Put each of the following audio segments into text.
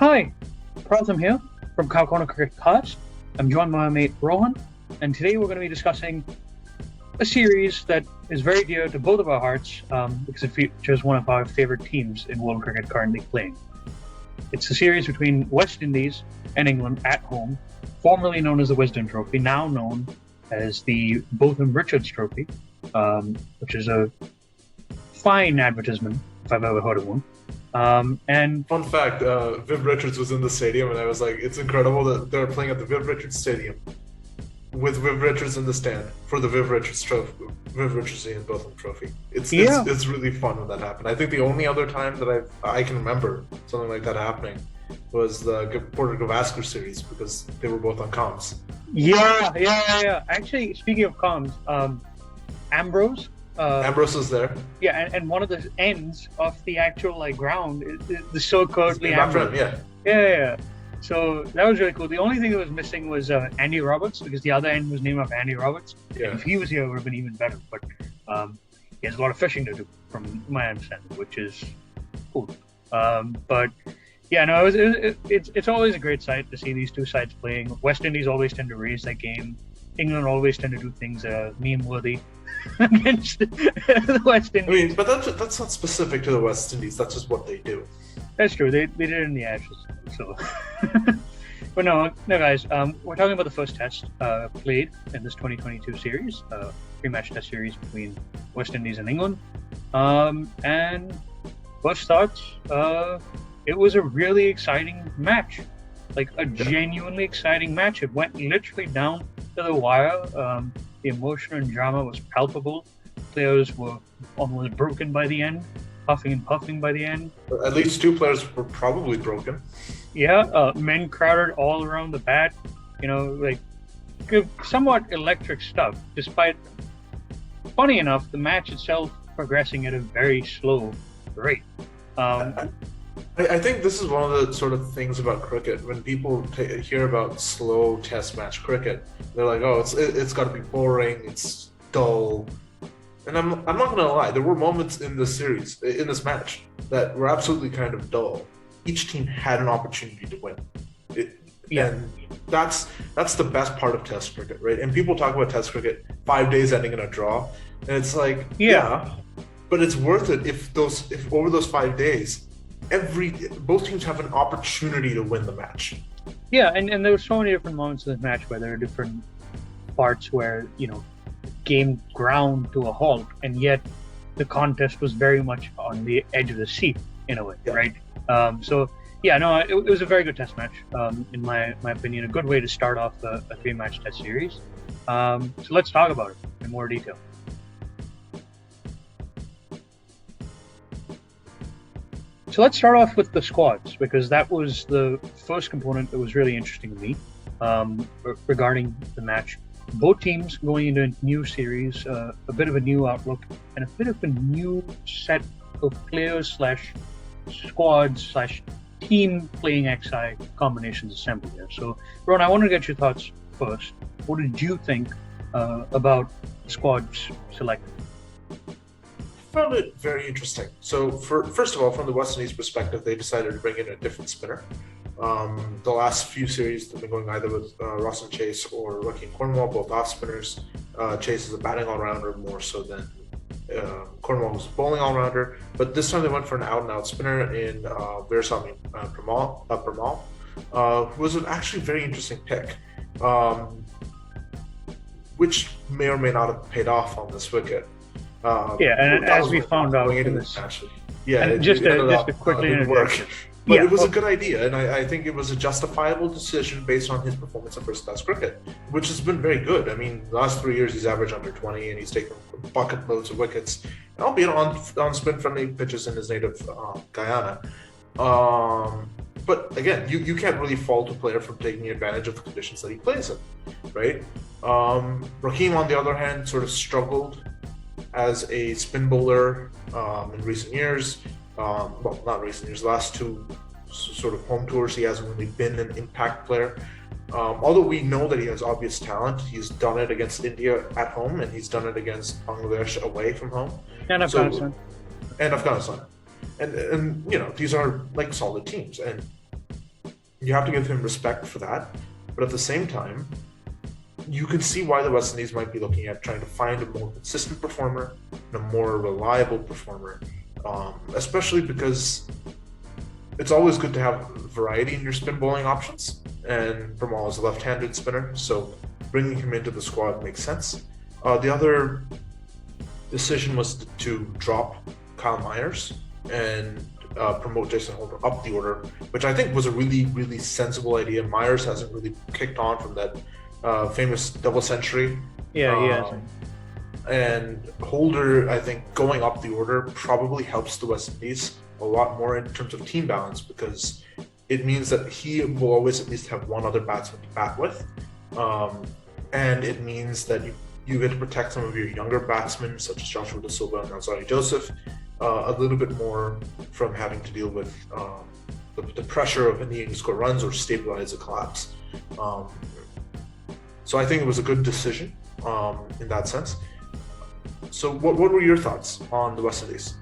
Hi, Pratham here from Cow Corner Cricket Cast. I'm joined by my mate Rohan, and today we're going to be discussing a series that is very dear to both of our hearts because it features one of our favorite teams in world cricket currently playing. It's a series between West Indies and England at home, formerly known as the Wisden Trophy, now known as the Botham-Richards Trophy, which is a fine advertisement if I've ever heard of one. And fun fact, Viv Richards was in the stadium, and I was like, it's incredible that they're playing at the Viv Richards Stadium with Viv Richards in the stand for the Viv Richards Trophy, Viv Richards and Botham Trophy. It's really fun when that happened. I think the only other time that I can remember something like that happening was the Porter Gavaskar series because they were both on comms. Yeah. Actually, speaking of comms, Ambrose. Ambrose is there. Yeah, and one of the ends of the actual ground is so currently Ambrose. Yeah. So that was really cool. The only thing that was missing was Andy Roberts because the other end was named after Andy Roberts. Yeah. If he was here, it would have been even better. But he has a lot of fishing to do, from my understanding, which is cool. But yeah, no, it's always a great sight to see these two sides playing. West Indies always tend to raise their game. England always tend to do things meme-worthy against the West Indies. I mean, but that's not specific to the West Indies. That's just what they do. That's true. They did it in the Ashes. So, but no, guys. We're talking about the first test played in this 2022 series, three-match test series between West Indies and England. And first thoughts, it was a really exciting match, like a genuinely exciting match. It went literally down to the wire. The emotion and drama was palpable. Players were almost broken by the end, puffing and puffing by the end. At least two players were probably broken. Yeah, men crowded all around the bat. Somewhat electric stuff. Despite, funny enough, the match itself progressing at a very slow rate. I think this is one of the sort of things about cricket. When people hear about slow test match cricket, they're like, "Oh, it's got to be boring. It's dull." And I'm not gonna lie. There were moments in this series, in this match, that were absolutely kind of dull. Each team had an opportunity to win. And that's the best part of Test cricket, right? And people talk about Test cricket 5 days ending in a draw, and it's like, but it's worth it if over those 5 days, both teams have an opportunity to win the match. Yeah, and there were so many different moments in the match where there are different parts where game ground to a halt, and yet the contest was very much on the edge of the seat in a way, right? It was a very good test match, in my opinion. A good way to start off a three-match test series. So let's talk about it in more detail. So let's start off with the squads, because that was the first component that was really interesting to me regarding the match. Both teams going into a new series, a bit of a new outlook, and a bit of a new set of players / squads / team playing XI combinations assembled here. So, Ron, I want to get your thoughts first. What did you think about the squads selected? I found it very interesting. So, first of all, from the West Indies perspective, they decided to bring in a different spinner. The last few series they've been going either with Ross and Chase or Rookie and Cornwall, both off spinners. Chase is a batting all-rounder more so than Cornwall was a bowling all-rounder. But this time they went for an out-and-out spinner in permaul, who was an actually very interesting pick, which may or may not have paid off on this wicket. And as we found out in this match, just to quickly interject. But it was a good idea, and I think it was a justifiable decision based on his performance in first-class cricket, which has been very good. I mean, the last 3 years he's averaged under 20, and he's taken bucket loads of wickets, albeit on spin-friendly pitches in his native Guyana. But again, you can't really fault a player from taking advantage of the conditions that he plays in, right? Raheem, on the other hand, sort of struggled as a spin bowler in recent years. Not recent years, last two sort of home tours, he hasn't really been an impact player. Although we know that he has obvious talent, he's done it against India at home, and he's done it against Bangladesh away from home. And Afghanistan. And Afghanistan. And these are like solid teams. And you have to give him respect for that. But at the same time, you can see why the West Indies might be looking at trying to find a more consistent performer and a more reliable performer, especially because it's always good to have variety in your spin bowling options, and permaul is a left-handed spinner, so bringing him into the squad makes sense. The other decision was to drop Kyle Myers and promote Jason Holder up the order, which I think was a really, really sensible idea. Myers hasn't really kicked on from that famous double century. Yeah, he hasn't. And Holder, I think, going up the order probably helps the West Indies a lot more in terms of team balance, because it means that he will always at least have one other batsman to bat with. And it means that you get to protect some of your younger batsmen, such as Joshua Da Silva and Alzarri Joseph, a little bit more from having to deal with the pressure of needing to score runs or stabilize a collapse. So I think it was a good decision in that sense. So what were your thoughts on the West Indies?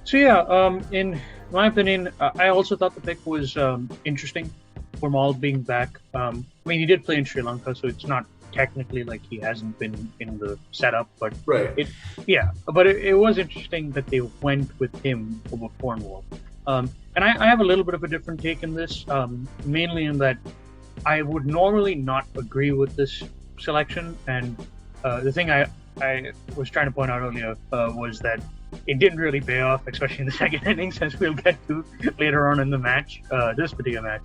So yeah, in my opinion, I also thought the pick was interesting. Permaul being back. I mean, he did play in Sri Lanka, so it's not technically like he hasn't been in the setup, but right. It was interesting that they went with him over Cornwall. And I have a little bit of a different take in this, mainly in that I would normally not agree with this selection, and the thing I was trying to point out earlier was that it didn't really pay off, especially in the second innings, as we'll get to later on in the match, this particular match.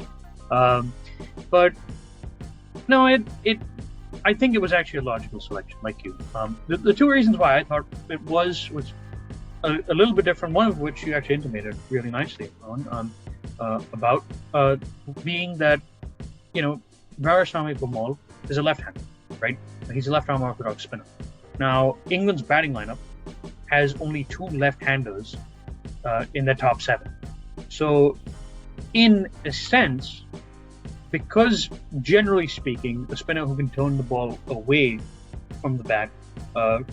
But no, I think it was actually a logical selection, like you. The two reasons why I thought it was a little bit different, one of which you actually intimated really nicely on, about being that, Bairstow permaul is a left-hander, right? He's a left-arm orthodox spinner. Now, England's batting lineup has only two left-handers in the top 7. So, in a sense, because generally speaking, a spinner who can turn the ball away from the bat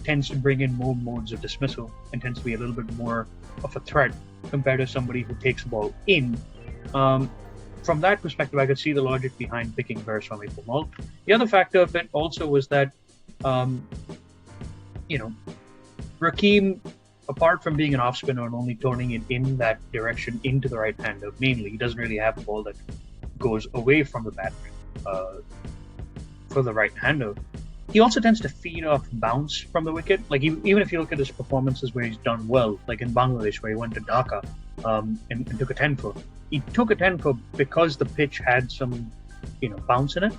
tends to bring in more modes of dismissal and tends to be a little bit more of a threat compared to somebody who takes the ball in. From that perspective, I could see the logic behind picking Bairstow permaul. The other factor of it also was that, Rakeem, apart from being an off spinner and only turning it in that direction into the right hander, mainly, he doesn't really have a ball that goes away from the bat for the right hander. He also tends to feed off bounce from the wicket. Like, even if you look at his performances where he's done well, like in Bangladesh where he went to Dhaka and took a 10 for. He took a 10 for because the pitch had some, bounce in it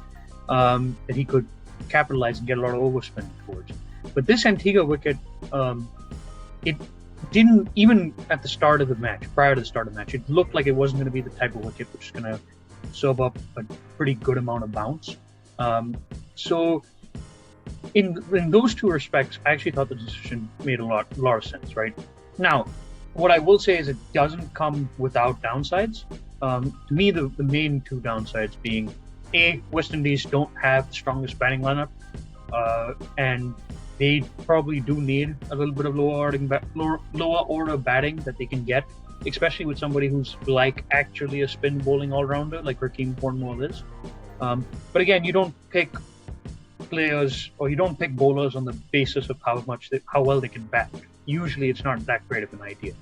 that he could capitalize and get a lot of overspin towards. But this Antigua wicket, it didn't, even at the start of the match, prior to the start of the match, it looked like it wasn't going to be the type of wicket which is going to serve up a pretty good amount of bounce. So in those two respects, I actually thought the decision made a lot of sense, right? Now, what I will say is it doesn't come without downsides. To me, the main two downsides being, A, West Indies don't have the strongest batting lineup, and they probably do need a little bit of lower order batting that they can get, especially with somebody who's like actually a spin bowling all-rounder like Rakeem Cornwall is. But again, you don't pick players or you don't pick bowlers on the basis of how well they can bat. Usually it's not that great of an idea.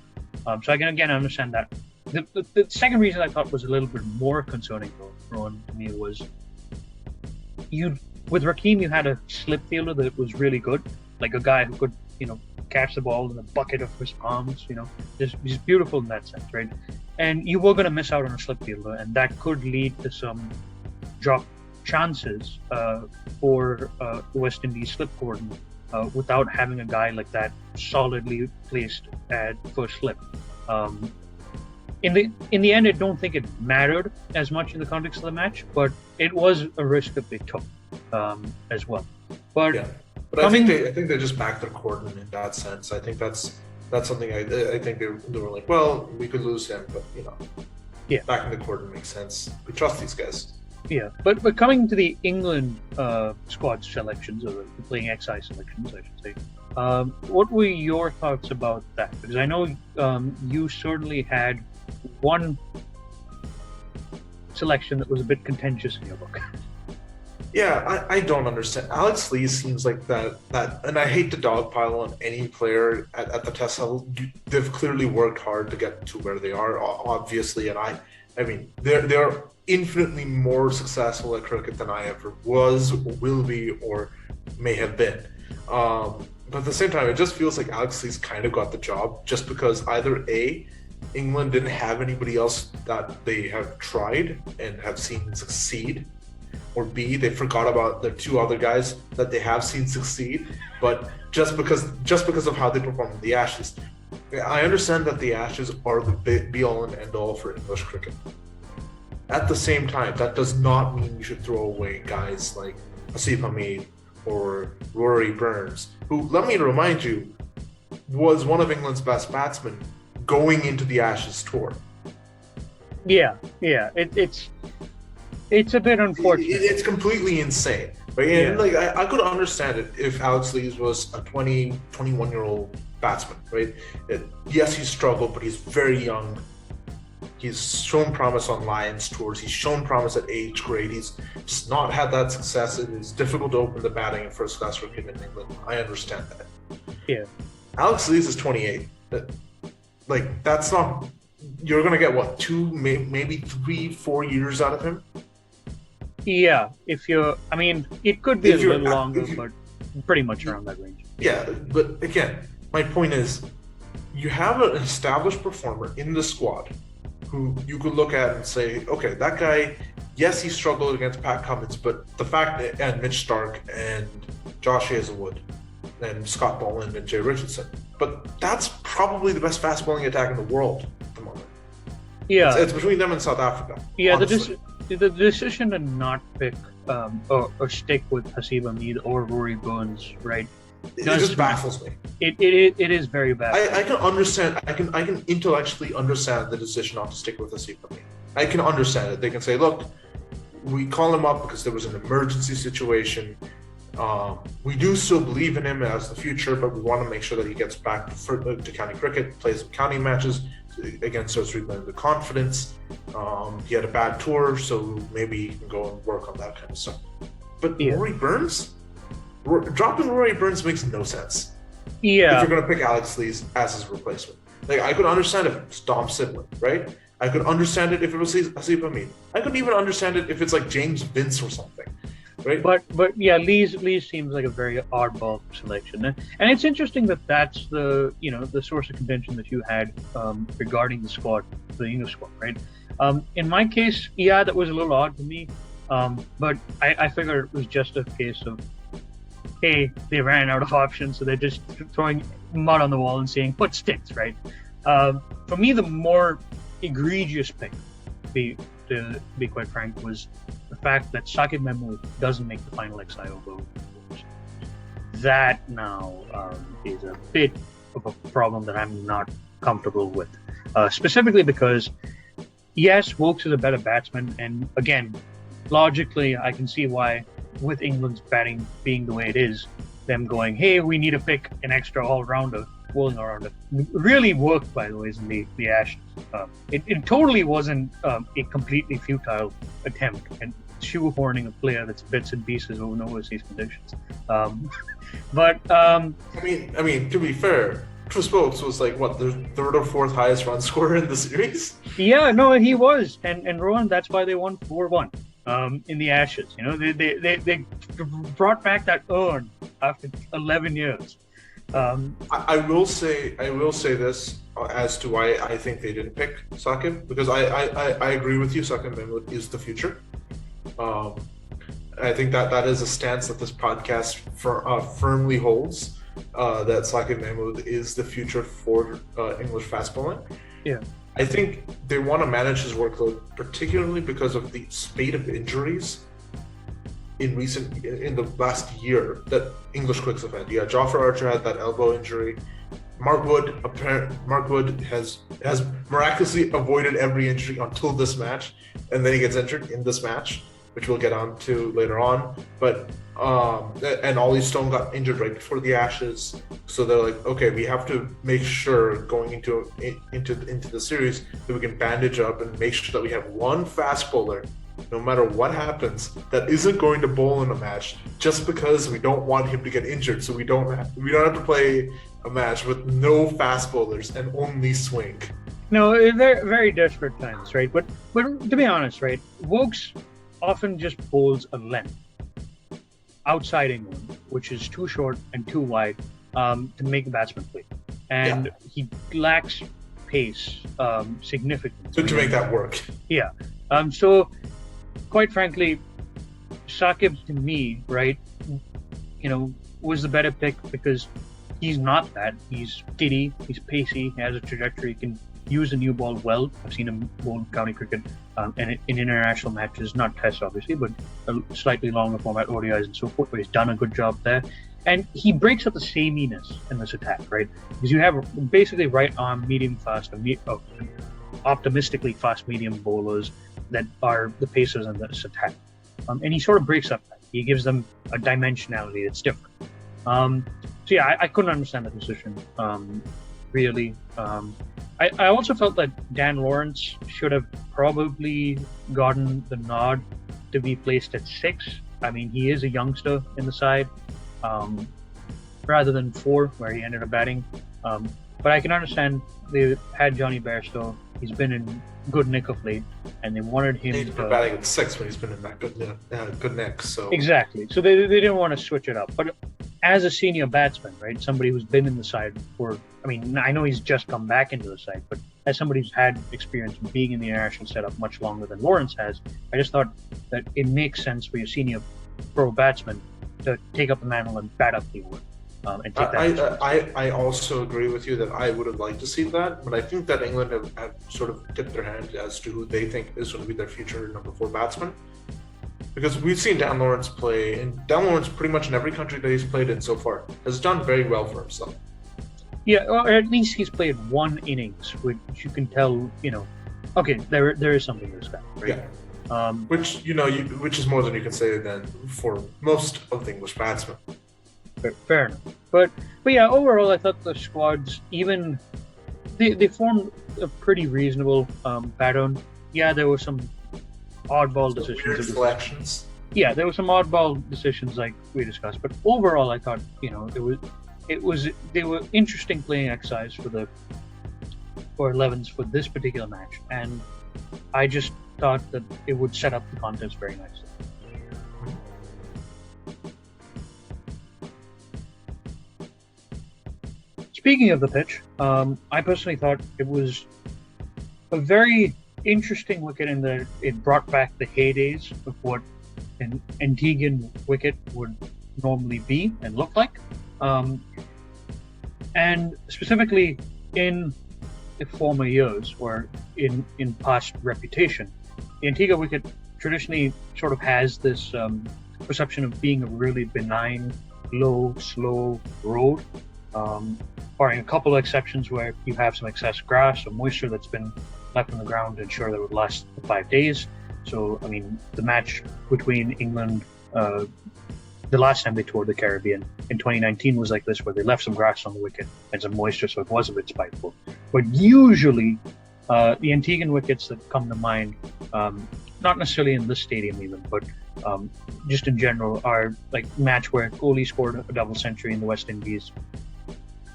So I can understand that. The second reason I thought was a little bit more concerning, Rowan, to me was with Rakeem, you had a slip fielder that was really good, like a guy who could, catch the ball in the bucket of his arms, just beautiful in that sense, right? And you were going to miss out on a slip fielder, and that could lead to some drop chances for the West Indies slip cordon without having a guy like that solidly placed at first slip. In the end, I don't think it mattered as much in the context of the match, but it was a risk that they took as well. But yeah. But I think they just backed their cordon in that sense. I think that's something I think they were like, well, we could lose him, but backing the cordon makes sense. We trust these guys. Yeah, but coming to the England squad selections, or the playing XI selections, I should say, what were your thoughts about that? Because I know you certainly had one selection that was a bit contentious in your book. Yeah, I don't understand. Alex Lee seems like that, and I hate to dogpile on any player at the test level. They've clearly worked hard to get to where they are, obviously, and I mean, they're infinitely more successful at cricket than I ever was, will be, or may have been. But at the same time, it just feels like Alex Lee's kind of got the job just because either A, England didn't have anybody else that they have tried and have seen succeed, or B, they forgot about the two other guys that they have seen succeed, but just because of how they performed in the Ashes. I understand that the Ashes are the be-all and end-all for English cricket. At the same time, that does not mean you should throw away guys like Asif Hamid or Rory Burns, who, let me remind you, was one of England's best batsmen going into the Ashes tour. Yeah, it's a bit unfortunate. It's completely insane, right? Yeah. And like I could understand it if Alex Lees was a 21-year-old batsman, right? Yes, he's struggled, but he's very young. He's shown promise on Lions tours. He's shown promise at age grade. He's just not had that success. It is difficult to open the batting in first-class cricket in England. I understand that. Yeah. Alex Lees is 28. Like, that's not... You're going to get, what, 2, maybe 3, 4 years out of him? Yeah, if you're... I mean, it could be a little longer, but pretty much around that range. Yeah, but again, my point is, you have an established performer in the squad who you could look at and say, okay, that guy, yes, he struggled against Pat Cummins, but the fact that, and Mitch Starc and Josh Hazelwood and Scott Boland and Jay Richardson, but that's probably the best fast bowling attack in the world at the moment. Yeah. It's between them and South Africa. Yeah, the decision to not pick or stick with Hasib Hamid or Rory Burns, right? It just baffles me. It is very bad. I can understand. I can intellectually understand the decision not to stick with Hasib Hamid. I can understand it. They can say, look, we call him up because there was an emergency situation. We do still believe in him as the future, but we want to make sure that he gets back to county cricket, plays some county matches against us, rebuilding the confidence. He had a bad tour, so maybe he can go and work on that kind of stuff. But yeah. Rory Burns? Dropping Rory Burns makes no sense. Yeah. If you're going to pick Alex Lees as his replacement. Like, I could understand if it's Dom Sidley, right? I could understand it if it was Hasib Hamid. I could even understand it if it's like James Vince or something. Right? But yeah, Lees seems like a very oddball selection, and it's interesting that that's the source of contention that you had regarding the squad, the English squad, right? In my case, yeah, that was a little odd to me, but I figured it was just a case of, hey, they ran out of options, so they're just throwing mud on the wall and saying put sticks, right? For me, the more egregious pick, to be quite frank, was the fact that Saqib Mahmood doesn't make the final XIO vote. That now is a bit of a problem that I'm not comfortable with, specifically because, yes, Woakes is a better batsman, and again, logically, I can see why, with England's batting being the way it is, them going, hey, we need to pick an extra all-rounder, bowling all-rounder, really worked, by the way, in the Ashes. It totally wasn't a completely futile attempt and shoehorning a player that's bits and pieces over overseas conditions. But I mean, to be fair, Chris Woakes was like what, the third or fourth highest run scorer in the series. Yeah, no, he was, and Rowan, that's why they won 4-1 in the Ashes. You know, they brought back that urn after 11 years. I will say this as to why I think they didn't pick Saqib, because I agree with you. Saqib Mahmood is the future. I think that is a stance that this podcast firmly holds, that Saqib Mahmood is the future for English fast bowling. Yeah. I think they want to manage his workload, particularly because of the spate of injuries in the last year that English quicks have had. Yeah, Jofra Archer had that elbow injury. Mark Wood has miraculously avoided every injury until this match, and then he gets injured in this match. which we'll get on to later on. But and Ollie Stone got injured right before the Ashes, so they're like, okay, we have to make sure going into the series that we can bandage up and make sure that we have one fast bowler, no matter what happens, that isn't going to bowl in a match, just because we don't want him to get injured, so we don't have to play a match with no fast bowlers and only swing. No, they're very desperate times, right? But to be honest, right, Woakes often just bowls a length outside England, which is too short and too wide to make the batsman play, and he lacks pace significantly to make that work. Yeah. So, quite frankly, Saqib to me, right, was the better pick because he's not that. He's giddy, he's pacey, he has a trajectory, he can use the new ball well. I've seen him bowl county cricket and in international matches, not tests obviously, but a slightly longer format ODIs and so forth, where he's done a good job there. And he breaks up the sameness in this attack, right? Because you have basically right arm, medium fast, and optimistically fast medium bowlers that are the pacers in this attack. And he sort of breaks up that. He gives them a dimensionality that's different. So yeah, I couldn't understand the decision, really. I also felt that Dan Lawrence should have probably gotten the nod to be placed at 6. I mean, he is a youngster in the side, rather than 4, where he ended up batting. But I can understand they had Johnny Bairstow. He's been in good nick of late, and they wanted him. He's been batting at 6 when he's been in that good nick. So exactly. So they didn't want to switch it up. But as a senior batsman, right, somebody who's been in the side for, I mean, I know he's just come back into the side, but as somebody who's had experience being in the international setup much longer than Lawrence has, I just thought that it makes sense for your senior pro batsman to take up the mantle and bat up the order. And take that I also agree with you that I would have liked to see that, but I think that England have sort of tipped their hand as to who they think is going to be their future number 4 batsman. Because we've seen Dan Lawrence play, and Dan Lawrence pretty much in every country that he's played in so far has done very well for himself. Yeah, or at least he's played one innings, which you can tell, okay, there is something to this guy, right? Yeah. Which is more than you can say than for most of the English batsmen. Fair enough. But yeah, overall, I thought the squads, even they formed a pretty reasonable pattern. Yeah, there were some oddball decisions. Weird selections. Yeah, there were some oddball decisions like we discussed, but overall, I thought they were interesting playing exercise for 11s for this particular match, and I just thought that it would set up the contest very nicely. Speaking of the pitch, I personally thought it was a very interesting wicket in that it brought back the heydays of what an Antiguan wicket would normally be and look like. And specifically in the former years, or in past reputation, the Antigua wicket traditionally sort of has this perception of being a really benign, low, slow road. Barring a couple of exceptions where you have some excess grass or moisture that's been left on the ground to ensure that it would last 5 days. So, I mean, the match between England, the last time they toured the Caribbean in 2019 was like this, where they left some grass on the wicket and some moisture, so it was a bit spiteful. But usually, the Antiguan wickets that come to mind, not necessarily in this stadium even, but just in general, are like match where Kohli scored a double century in the West Indies.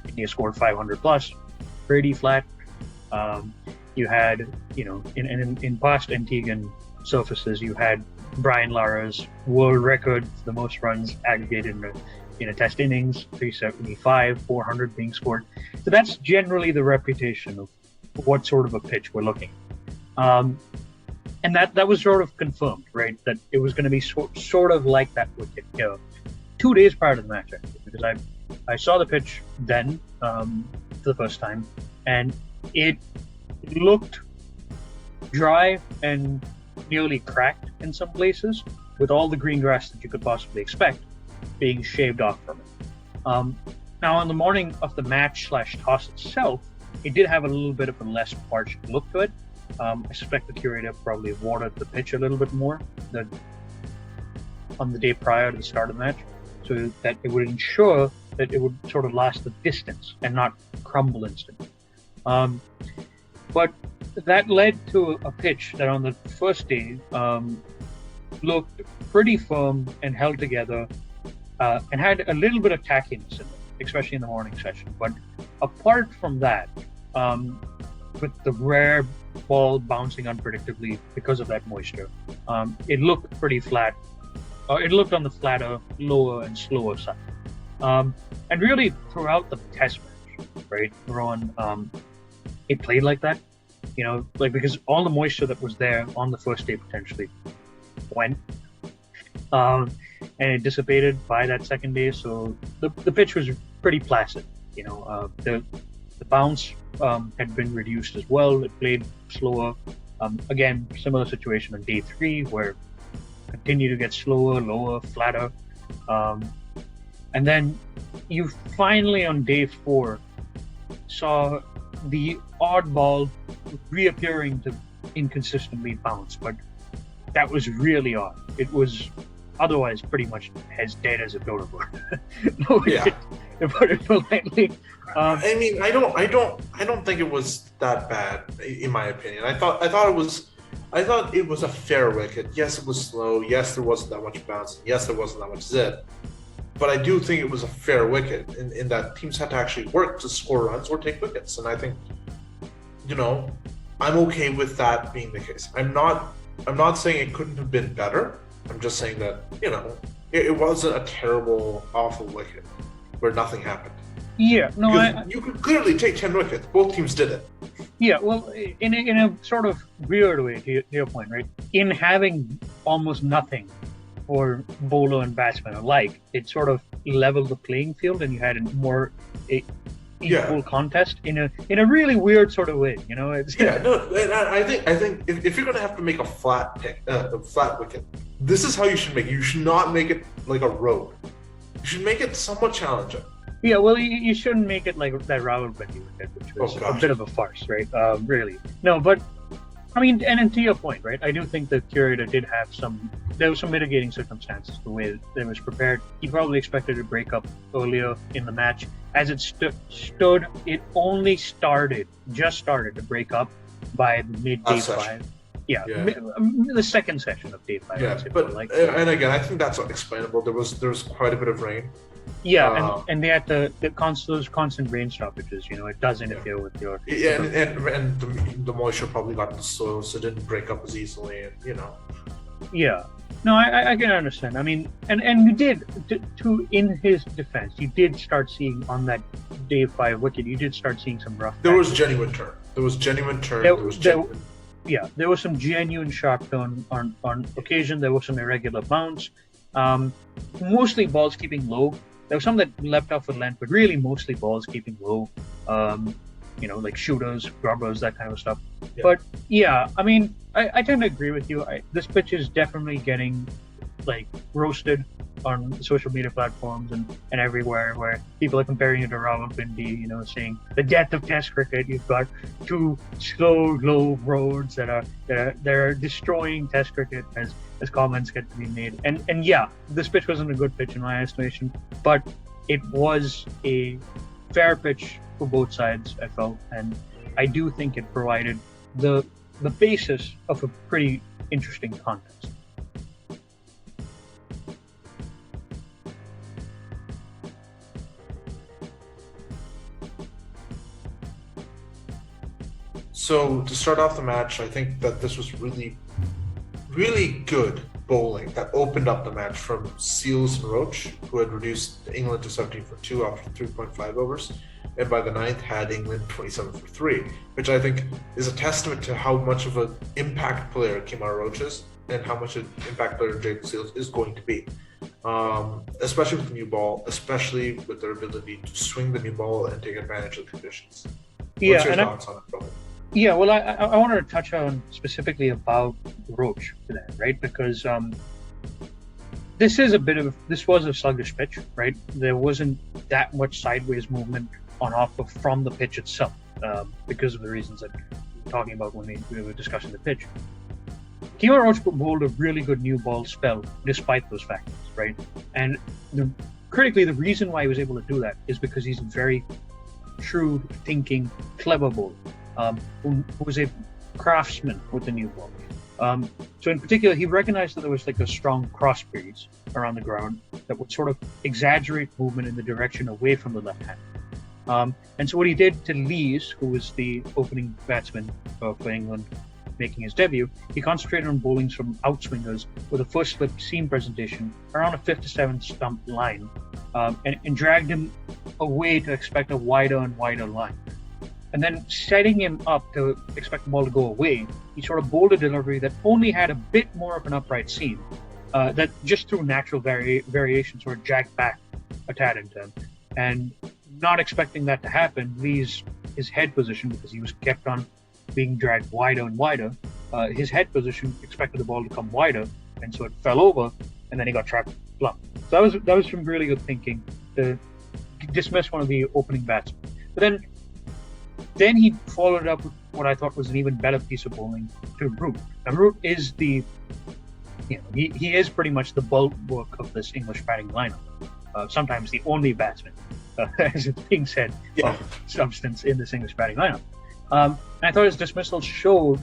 India scored 500 plus, pretty flat. You had, in past Antiguan surfaces, you had Brian Lara's world record for the most runs aggregated in a test innings, 375, 400 being scored. So that's generally the reputation of what sort of a pitch we're looking at. And that was sort of confirmed, right? That it was going to be sort of like that wicket, 2 days prior to the match, actually, because I saw the pitch then for the first time, and it looked dry and nearly cracked in some places, with all the green grass that you could possibly expect being shaved off from it. Now, on the morning of the match/toss itself, it did have a little bit of a less parched look to it. I suspect the curator probably watered the pitch a little bit more. The on the day prior to the start of the match, so that it would ensure that it would sort of last the distance and not crumble instantly. But that led to a pitch that on the first day looked pretty firm and held together, and had a little bit of tackiness in it, especially in the morning session. But apart from that, with the rare ball bouncing unpredictably because of that moisture, it looked pretty flat. It looked on the flatter, lower, and slower side. And really, throughout the test match, right, Rowan, it played like that. Because all the moisture that was there on the first day potentially went, and it dissipated by that second day. So the pitch was pretty placid. The bounce had been reduced as well. It played slower. Again, similar situation on day 3, where it continued to get slower, lower, flatter. And then you finally on day 4 saw the odd ball reappearing to inconsistently bounce, but that was really odd. It was otherwise pretty much as dead as a dodo bird. To put it politely. I don't think it was that bad, in my opinion. I thought it was a fair wicket. Yes, it was slow. Yes, there wasn't that much bounce. Yes, there wasn't that much zip. But I do think it was a fair wicket in that teams had to actually work to score runs or take wickets. And I think, I'm okay with that being the case. I'm not saying it couldn't have been better. I'm just saying that, it wasn't a terrible, awful wicket where nothing happened. Yeah, no, you could clearly take 10 wickets. Both teams did it. Yeah, well, in a sort of weird way, to your point, right? In having almost nothing for bowler and batsman alike, it sort of leveled the playing field, and you had a more equal contest in a really weird sort of way. I think if you're gonna have to make a flat wicket, this is how you should make it. You should not make it like a road. You should make it somewhat challenging. Yeah, well, you shouldn't make it like that Rawalpindi wicket, which was a bit of a farce, right? Really. No, but I mean, and to your point, right? I do think the curator did have there was some mitigating circumstances the way that it was prepared. He probably expected to break up earlier in the match. As it stood, it only just started to break up by mid-day 5. Yeah, the second session of day 5. Yeah, but and again, I think that's explainable. There was quite a bit of rain. Yeah, and they had those constant rain stoppages. It does interfere with your. Yeah, and the moisture probably got in the soil, so it didn't break up as easily, and Yeah, no, I can understand. I mean, and you did in his defense, you did start seeing on that day 5 wicket. You did start seeing some rough. There was genuine turn. There was some genuine sharp turn on occasion. There was some irregular bounce. Mostly balls keeping low. There was some that leapt off with length, but really mostly balls keeping low. Like shooters, grubbers, that kind of stuff. Yeah. But yeah, I mean, I tend to agree with you. This pitch is definitely getting roasted on social media platforms and everywhere, where people are comparing it to Rawalpindi, saying the death of Test cricket. You've got 2 slow, low roads that are destroying Test cricket, as comments get to be made. And yeah, this pitch wasn't a good pitch in my estimation, but it was a fair pitch for both sides, I felt, and I do think it provided the basis of a pretty interesting contest. So to start off the match, I think that this was really, really good bowling that opened up the match from Seals and Roach, who had reduced England to 17 for 2 after 3.5 overs, and by the 9th had England 27 for 3, which I think is a testament to how much of an impact player Kemar Roach is and how much an impact player Jaden Seals is going to be. Especially with the new ball, especially with their ability to swing the new ball and take advantage of the conditions. What's your thoughts on it? Yeah, well, I wanted to touch on specifically about Roach today, right? Because this was a sluggish pitch, right? There wasn't that much sideways movement on offer from the pitch itself, because of the reasons that we were talking about when we were discussing the pitch. Kemar Roach bowled a really good new ball spell despite those factors, right? And critically, the reason why he was able to do that is because he's a very shrewd, thinking, clever bowler who was a craftsman with the new ball. So in particular, he recognized that there was like a strong cross breeze around the ground that would sort of exaggerate movement in the direction away from the left hand. And so what he did to Lees, who was the opening batsman for England making his debut, he concentrated on bowlings from outswingers with a first slip seam presentation around a 5th to 7th stump line and dragged him away to expect a wider and wider line. And then setting him up to expect the ball to go away, he sort of bowled a delivery that only had a bit more of an upright seam that just through natural variation sort of jagged back a tad into him. And not expecting that to happen, Lee's his head position, because he was kept on being dragged wider and wider, his head position expected the ball to come wider, and so it fell over, and then he got trapped plump. So that was some really good thinking to dismiss one of the opening batsmen. But then he followed it up with what I thought was an even better piece of bowling to Root. Now Root is he is pretty much the bulwark of this English batting lineup. Sometimes the only batsman, as it's being said, of substance in this English batting lineup. And I thought his dismissal showed,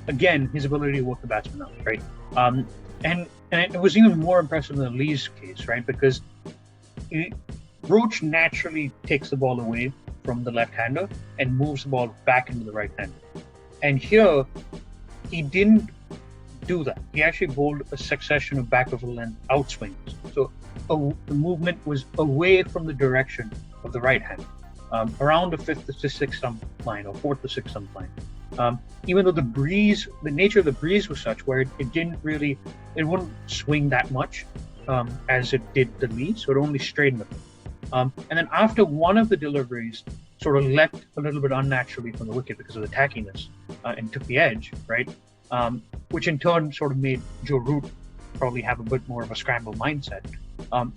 again, his ability to work the batsman out, right? And it was even more impressive than Lee's case, right? Because Roach naturally takes the ball away from the left-hander and moves the ball back into the right-hander. And here, he didn't do that. He actually bowled a succession of back-over-length outswings. So the movement was away from the direction of the right-hander, around the 5th to 6th stump line or 4th to 6th stump line. Even though the nature of the breeze was such where it wouldn't swing that much as it did the lead, so it only straightened a bit. And then after one of the deliveries sort of leapt a little bit unnaturally from the wicket because of the tackiness and took the edge, right? Which in turn sort of made Joe Root probably have a bit more of a scramble mindset.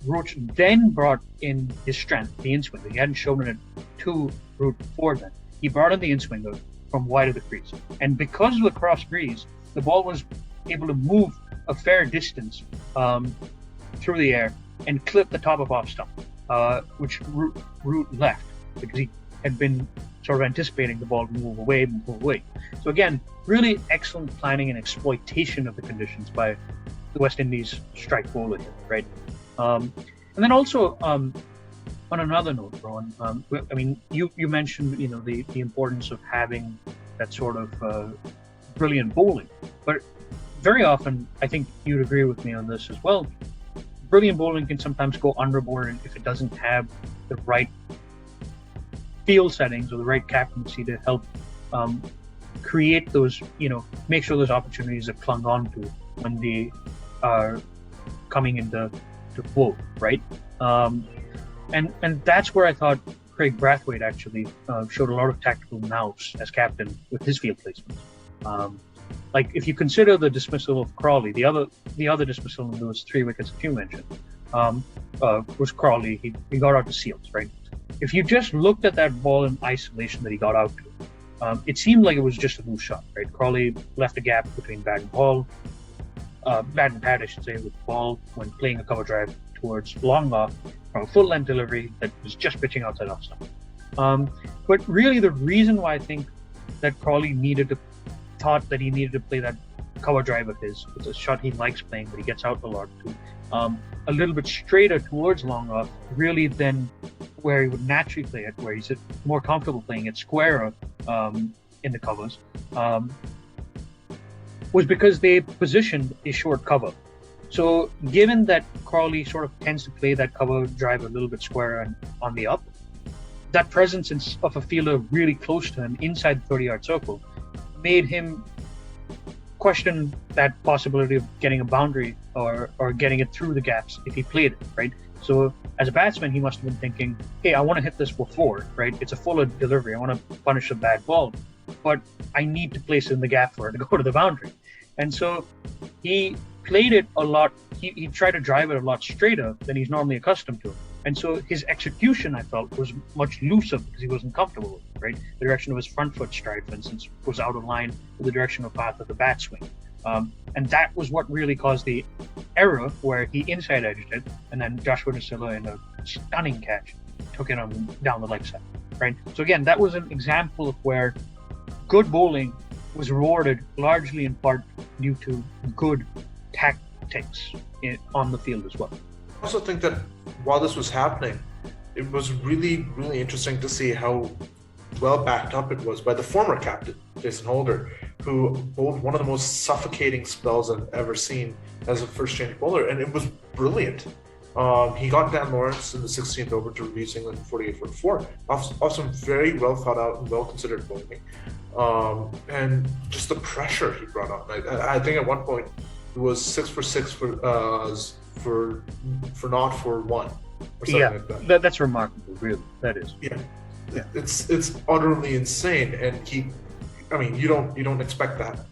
Roach then brought in his strength, the in-swinger. He hadn't shown it to Root before then. He brought in the in-swinger from wide of the crease. And because of the cross breeze, the ball was able to move a fair distance through the air and clip the top of off stump. Which Root left because he had been sort of anticipating the ball to move away. So again, really excellent planning and exploitation of the conditions by the West Indies strike bowler here, right? And then also on another note, Rowan, I mean, you mentioned the importance of having that sort of brilliant bowling, but very often I think you'd agree with me on this as well. Brilliant bowling can sometimes go underboard if it doesn't have the right field settings or the right captaincy to help create those, make sure those opportunities are clung on to when they are coming into bowl, right? And that's where I thought Kraigg Braithwaite actually showed a lot of tactical nous as captain with his field placements. Like if you consider the dismissal of Crawley, the other dismissal in those 3 wickets that you mentioned was Crawley. He got out to Seals, right? If you just looked at that ball in isolation that he got out to, it seemed like it was just a loose shot, right? Crawley left a gap between bat and pad, I should say, with the ball when playing a cover drive towards long off from a full length delivery that was just pitching outside off stump. But really, the reason why I think that Crawley thought that he needed to play that cover drive of his. It's a shot he likes playing, but he gets out a lot too. A little bit straighter towards long off, really than where he would naturally play it, where he's more comfortable playing it squarer in the covers, was because they positioned a short cover. So given that Crawley sort of tends to play that cover drive a little bit squarer and on the up, that presence of a fielder really close to him inside the 30-yard circle made him question that possibility of getting a boundary or getting it through the gaps if he played it, right? So as a batsman, he must have been thinking, hey, I want to hit this for 4, right? It's a fuller delivery. I want to punish a bad ball, but I need to place it in the gap for it to go to the boundary. And so he played it a lot. He tried to drive it a lot straighter than he's normally accustomed to. And so his execution, I felt, was much looser because he wasn't comfortable with it, right? The direction of his front foot stride, for instance, was out of line with the direction of path of the bat swing. And that was what really caused the error where he inside edged it, and then Joshua Da Silva in a stunning catch took it on down the leg side, right? So again, that was an example of where good bowling was rewarded largely in part due to good tactics on the field as well. I also think that while this was happening, it was really, really interesting to see how well backed up it was by the former captain, Jason Holder, who bowled one of the most suffocating spells I've ever seen as a first change bowler, and it was brilliant. He got Dan Lawrence in the 16th over to reduce England 48-4 off some very well thought out and well considered bowling, and just the pressure he brought on. I think at one point it was 6 for 6 for not for one or something like that. That's remarkable, really. That is. Yeah. It's utterly insane, and you don't expect that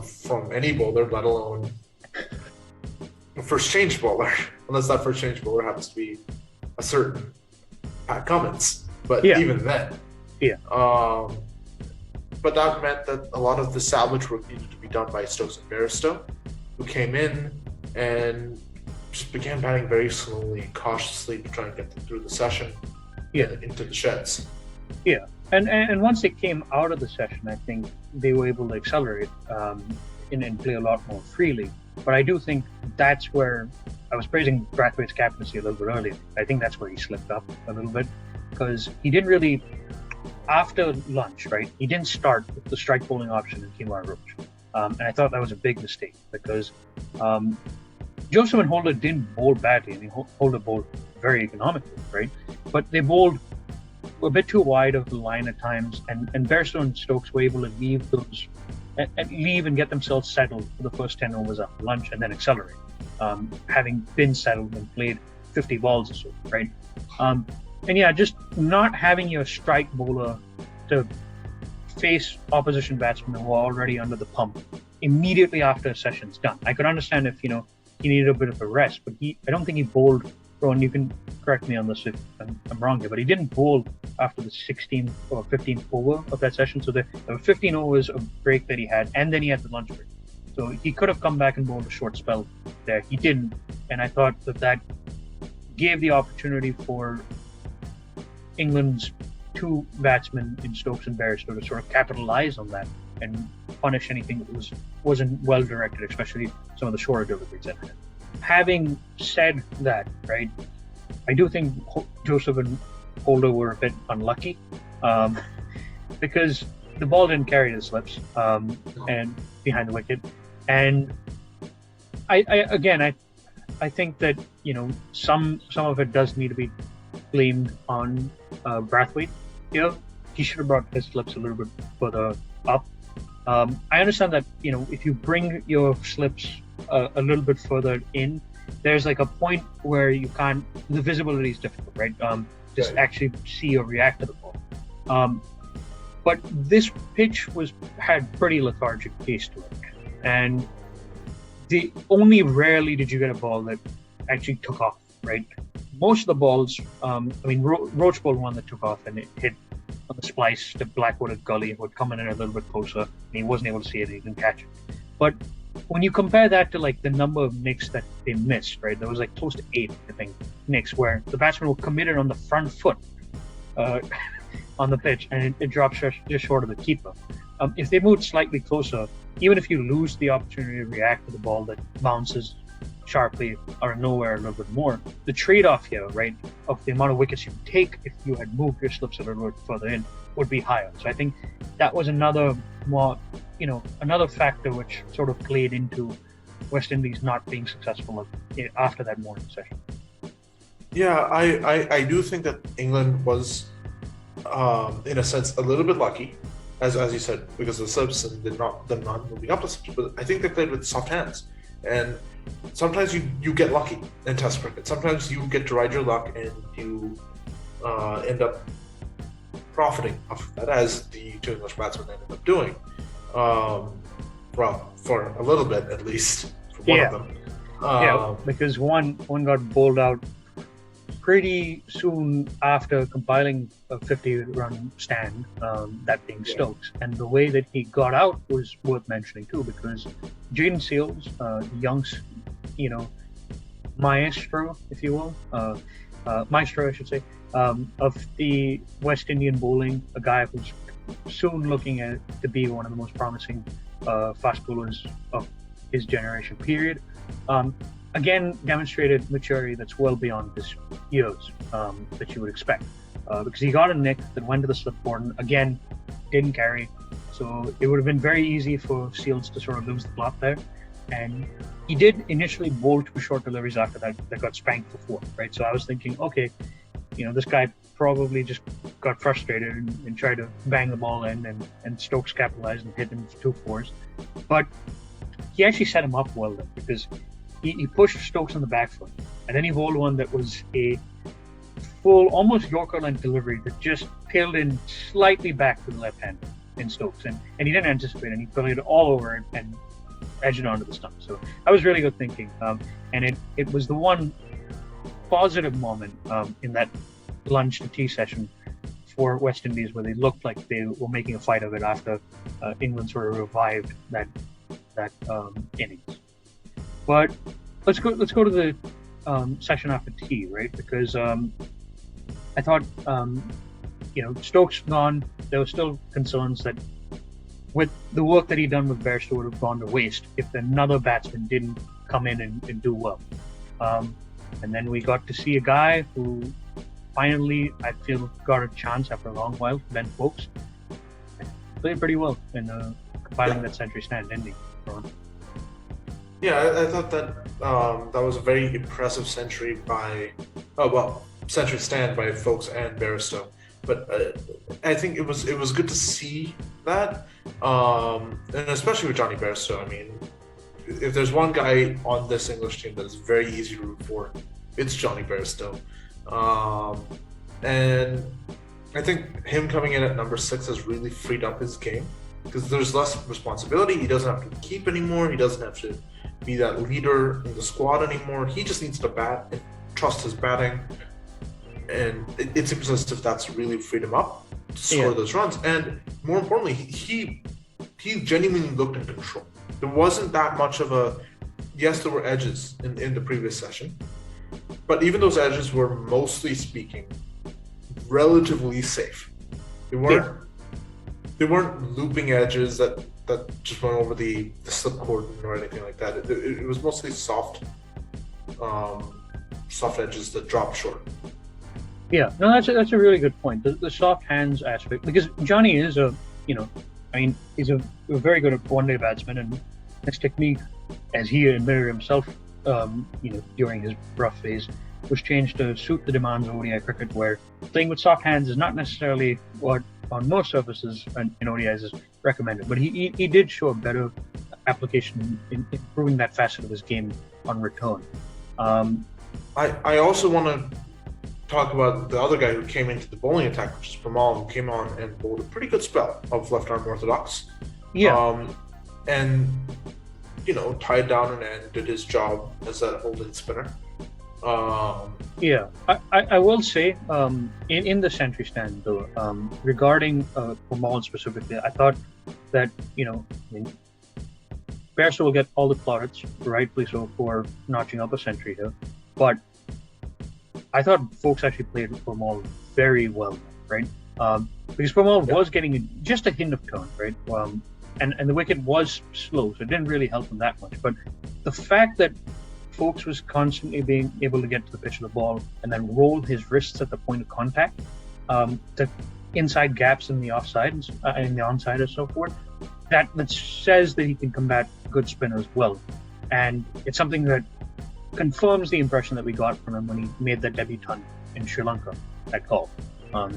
from any bowler, let alone a first change bowler, unless that first change bowler happens to be a certain Pat Cummins. But even then, but that meant that a lot of the salvage work needed to be done by Stokes and Bairstow, who came in and just began batting very slowly and cautiously to try and get them through the session. Into the sheds. And once they came out of the session, I think they were able to accelerate and play a lot more freely. But I do think that's where I was praising Braithwaite's captaincy a little bit earlier. I think that's where he slipped up a little bit, because he didn't really, after lunch, right, he didn't start with the strike bowling option in Kemar Roach. And I thought that was a big mistake, because Joseph and Holder didn't bowl badly. I mean, Holder bowled very economically, right? But they bowled a bit too wide of the line at times, and Bairstow and Stokes were able to leave those and get themselves settled for the first 10 overs after lunch and then accelerate, having been settled and played 50 balls or so, right? Just not having your strike bowler to face opposition batsmen who are already under the pump immediately after a session's done. I could understand if, he needed a bit of a rest, but I don't think he bowled, Rowan, you can correct me on this if I'm wrong here, but he didn't bowl after the 16th or 15th over of that session. So there were 15 overs of break that he had, and then he had the lunch break. So he could have come back and bowled a short spell there. He didn't, and I thought that gave the opportunity for England's two batsmen in Stokes and Bairstow to sort of capitalize on that and punish anything that wasn't well directed, especially some of the shorter deliveries that had. Having said that, right, I do think Joseph and Holder were a bit unlucky, because the ball didn't carry the slips and behind the wicket, and I think that some of it does need to be blamed on Braithwaite. He should have brought his slips a little bit further up. I understand that if you bring your slips a little bit further in, there's like a point where you can't, the visibility is difficult, right? Actually see or react to the ball. But this pitch had pretty lethargic pace to it, and only rarely did you get a ball that actually took off, right? Most of the balls, Roach bowled one that took off and it hit on the splice to Blackwood Gully, who had come in a little bit closer, and he wasn't able to see it, and he didn't catch it. But when you compare that to like the number of nicks that they missed, right? There was like close to 8, I think, nicks where the batsmen were committed on the front foot on the pitch, and it drops just short of the keeper. If they moved slightly closer, even if you lose the opportunity to react to the ball that bounces sharply out of nowhere a little bit more, the trade-off here, right, of the amount of wickets you take if you had moved your slips a little bit further in would be higher. So I think that was another factor which sort of played into West Indies not being successful after that morning session. Yeah, I do think that England was, in a sense, a little bit lucky, as you said, because of the slips and them not moving up the slips. But I think they played with soft hands, and sometimes you get lucky in Test cricket. Sometimes you get to ride your luck, and you end up profiting off of that, as the two English batsmen ended up doing. Well, for a little bit at least, for one of them. Because one got bowled out pretty soon after compiling a 50-run stand, that being Stokes. And the way that he got out was worth mentioning too, because Jaden Seals, Young's, maestro, if you will, maestro, I should say, of the West Indian bowling, a guy who's soon looking to be one of the most promising fast bowlers of his generation period. Again, demonstrated maturity that's well beyond his years that you would expect, because he got a nick that went to the slip board and again didn't carry, so it would have been very easy for Seals to sort of lose the plot there. And he did initially bowl 2 short deliveries after that got spanked for 4, right? So I was thinking, okay, this guy probably just got frustrated and tried to bang the ball in, and Stokes capitalized and hit him for 2 4s. But he actually set him up well then, because he pushed Stokes on the back foot, and then he bowled one that was a full, almost Yorker length delivery that just tailed in slightly back to the left hand in Stokes, and he didn't anticipate it, and he put it all over and edged it onto the stump. So that was really good thinking, and it was the one positive moment in that lunch to tea session for West Indies, where they looked like they were making a fight of it after England sort of revived that innings. But let's go to the session after tea, right? Because I thought, Stokes gone, there were still concerns that with the work that he'd done with Bairstow would have gone to waste if another batsman didn't come in and do well. And then we got to see a guy who finally, I feel, got a chance after a long while, Ben Woakes. Played pretty well in compiling that century stand, didn't he, Ron? Yeah, I thought that that was a very impressive century century stand by Woakes and Bairstow. But I think it was good to see that, and especially with Johnny Bairstow. I mean, if there's one guy on this English team that is very easy to root for, it's Johnny Bairstow. And I think him coming in at number 6 has really freed up his game, because there's less responsibility. He doesn't have to keep anymore. He doesn't have to be that leader in the squad anymore. He just needs to bat and trust his batting. And it seems as if that's really freed him up to score those runs. And more importantly, he genuinely looked in control. There wasn't that much of a... Yes, there were edges in the previous session, but even those edges were, mostly speaking, relatively safe. They weren't looping edges that just went over the slip cordon or anything like that. It was mostly soft edges that dropped short. Yeah, no, that's a really good point. The soft hands aspect, because Johnny is he's a very good one-day batsman, and his technique, as he admitted himself, during his rough phase, was changed to suit the demands of ODI cricket, where playing with soft hands is not necessarily what on most surfaces in ODIs is recommended. But he did show a better application in improving that facet of his game on return. I also want to talk about the other guy who came into the bowling attack, which is permaul, who came on and bowled a pretty good spell of left arm orthodox. Yeah. And tied down an end, did his job as that holding spinner. I will say, in the century stand though, regarding permaul specifically, I thought that Bairstow will get all the plaudits, rightfully so, for notching up a century here, but I thought Woakes actually played permaul very well, right? Because permaul was getting just a hint of turn, right? And the wicket was slow, so it didn't really help him that much. But the fact that Woakes was constantly being able to get to the pitch of the ball and then roll his wrists at the point of contact, to inside gaps in the offside and in the onside and so forth, that says that he can combat good spinners well. And it's something that confirms the impression that we got from him when he made that debutante in Sri Lanka at golf. I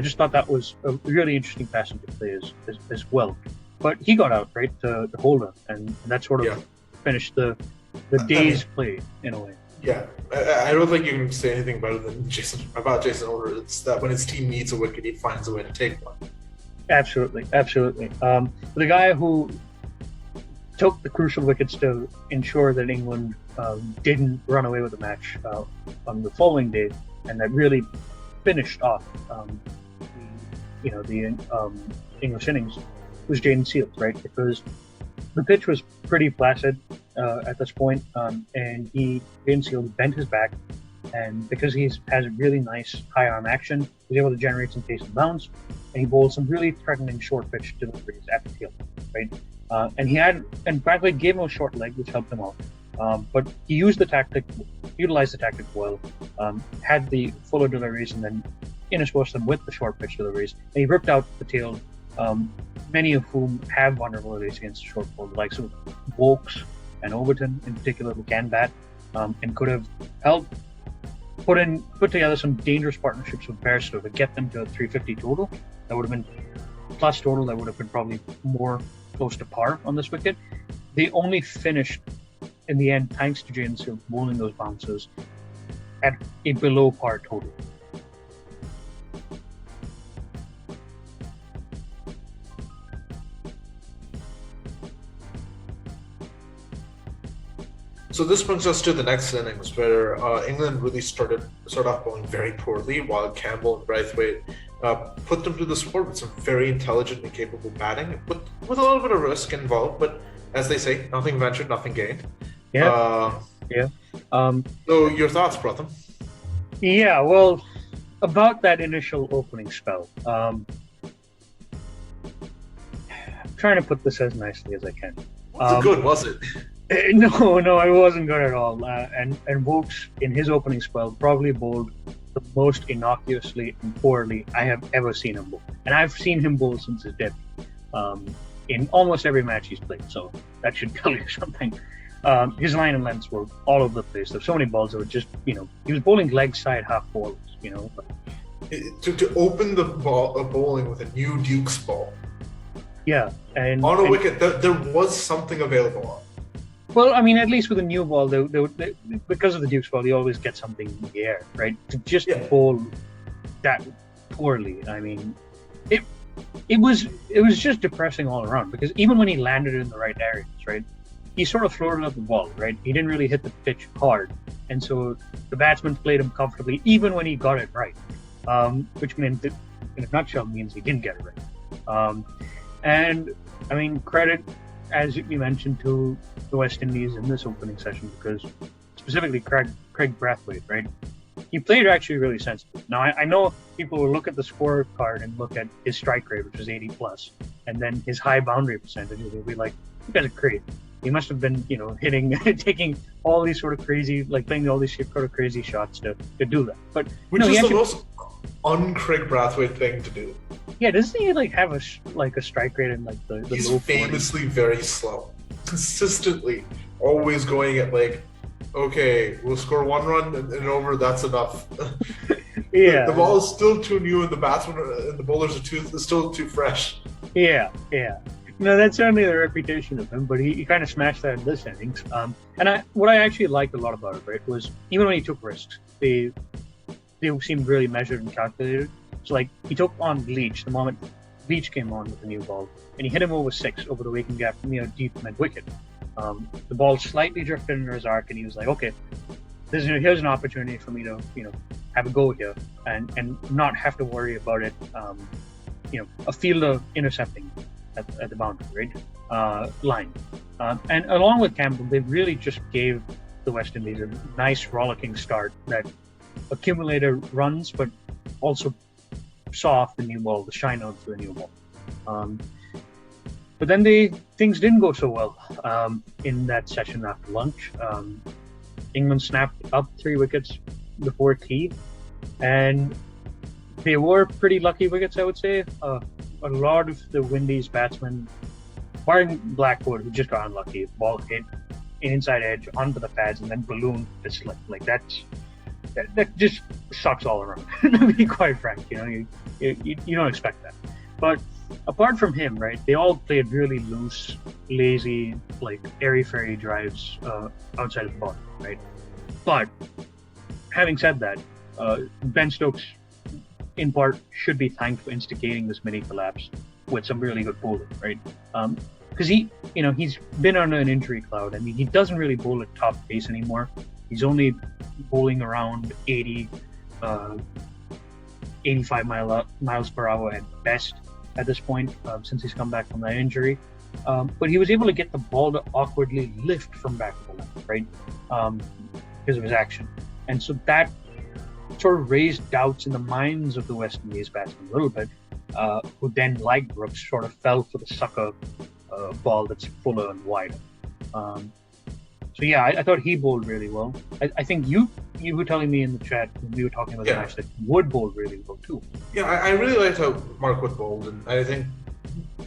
just thought that was a really interesting passage to play as well. But he got out, right, to hold her, and that sort of finished the day's play in a way. Yeah, I don't think you can say anything better than Jason Holder. It's that when his team needs a wicket, he finds a way to take one. Absolutely. The guy who took the crucial wickets to ensure that England didn't run away with the match on the following day and that really finished off the English innings was Jaden Seales, right? Because the pitch was pretty placid at this point, and Jaden Seales bent his back, and because he has a really nice high arm action, he was able to generate some pace and bounce, and he bowled some really threatening short pitch deliveries at the field, right? And Braithwaite gave him a short leg, which helped him out. But he utilized the tactic well, had the fuller deliveries, and then interspersed them with the short pitch deliveries. And he ripped out the tail, many of whom have vulnerabilities against short ball, like so Woakes and Overton in particular, who can bat, and could have helped put together some dangerous partnerships with Bairstow to get them to a 350 total. That would have been plus total. That would have been probably more close to par on this wicket. They only finished in the end, thanks to Jaden Seales bowling those bounces, at a below par total. So this brings us to the next innings, where England really started off bowling very poorly, while Campbell and Braithwaite put them to the sport with some very intelligent and capable batting, with a little bit of risk involved. But as they say, nothing ventured, nothing gained. Yeah. So your thoughts, Pratham? Yeah. Well, about that initial opening spell, I'm trying to put this as nicely as I can. Was it good? Was it? No, it wasn't good at all. And Woakes, in his opening spell, probably bowled the most innocuously and poorly I have ever seen him bowl. And I've seen him bowl since his debut, in almost every match he's played. So that should tell you something. His line and lengths were all over the place. There were so many balls that were just, he was bowling leg side half balls, To open the bowling with a new Duke's ball. Yeah. And on a wicket, there was something available on. Well, I mean, at least with a new ball, they, because of the Duke's ball, you always get something in the air, right? To just bowl that poorly, I mean, it was just depressing all around, because even when he landed in the right areas, right, he sort of floated up the ball, right? He didn't really hit the pitch hard, and so the batsman played him comfortably, even when he got it right, which meant that, in a nutshell, means he didn't get it right. And I mean, credit, as you mentioned, to the West Indies in this opening session, because specifically Kraigg Braithwaite, right? He played actually really sensibly. Now, I know people will look at the scorecard and look at his strike rate, which was 80 plus, and then his high boundary percentage, and they'll be like, you guys are crazy. He must have been, hitting, taking all these sort of crazy, playing all these sort of crazy shots to do that. But which is the most un-Kraigg Braithwaite thing to do. Yeah, doesn't he have a strike rate in the He's low famously 40s? Very slow, consistently, always going at okay, we'll score one run and over. That's enough. Yeah, the ball is still too new, and the batsmen and the bowlers are still too fresh. Yeah. No, that's certainly the reputation of him, but he kind of smashed that in this innings. And what I actually liked a lot about it, right, was even when he took risks, they seemed really measured and calculated. So he took on Leach the moment Leach came on with the new ball, and he hit him over 6 over the waking gap near deep mid wicket. The ball slightly drifted into his arc, and he was like, okay, here's an opportunity for me to have a go here and not have to worry about it. A fielder intercepting at the boundary, right? Line. And along with Campbell, they really just gave the West Indies a nice rollicking start that accumulated runs, but also saw off the new ball, the shine out to the new ball. But then things didn't go so well in that session after lunch. England snapped up 3 wickets before tea, and they were pretty lucky wickets, I would say. A lot of the Windies batsmen, barring Blackwood, who just got unlucky, ball hit an inside edge onto the pads and then ballooned to slip. That just sucks all around. To be quite frank, you don't expect that. But apart from him, right, they all played really loose, lazy, airy-fairy drives outside of the ball, right? But having said that, Ben Stokes, in part, should be thanked for instigating this mini collapse with some really good bowling, right? Because he's been on an injury cloud. I mean, he doesn't really bowl at top pace anymore. He's only bowling around 80 85 miles per hour at best at this point, since he's come back from that injury. But he was able to get the ball to awkwardly lift from back to the left, right? Because of his action. And so that sort of raised doubts in the minds of the West Indies batsmen a little bit, who then, like Brooks, sort of fell for the sucker ball that's fuller and wider. So yeah, I thought he bowled really well. I think you were telling me in the chat when we were talking about the match that Wood bowled really well too. Yeah, I really liked how Mark Wood bowled, and I think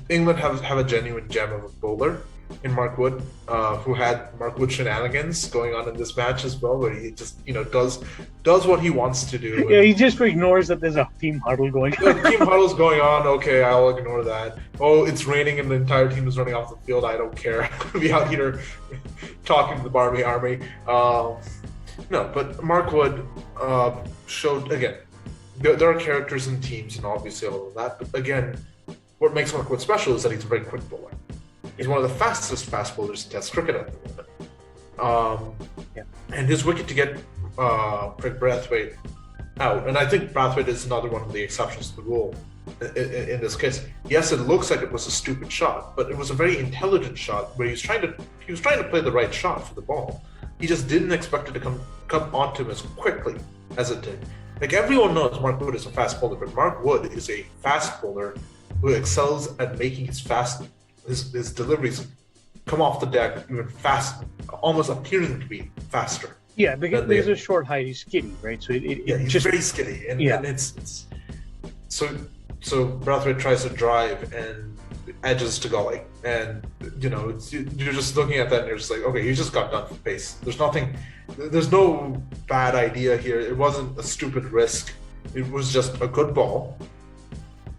England have a genuine gem of a bowler in Mark Wood, who had Mark Wood shenanigans going on in this match as well, where he just does what he wants to do. Yeah, he just ignores that there's a team huddle going on. The team huddle's going on. Okay, I'll ignore that. Oh, it's raining and the entire team is running off the field. I don't care. I'm gonna be out here talking to the Barmy Army. No, but Mark Wood showed again. There are characters and teams, and obviously all of that. But again, what makes Mark Wood special is that he's a very quick bowler. He's one of the fastest fast bowlers in Test cricket at the moment. And his wicket to get Kraigg Braithwaite out, and I think Braithwaite is another one of the exceptions to the rule in this case. Yes, it looks like it was a stupid shot, but it was a very intelligent shot where he was trying to play the right shot for the ball. He just didn't expect it to come onto him as quickly as it did. Like everyone knows, Mark Wood is a fast bowler, but Mark Wood is a fast bowler who excels at making his deliveries come off the deck even fast, almost appearing to be faster. Yeah, because of short height, he's skinny, right? So he's just very skinny, and it's so Braithwaite tries to drive and edges to gully, and you're just looking at that and you're just like, okay, you just got done for pace. There's no bad idea here. It wasn't a stupid risk. It was just a good ball,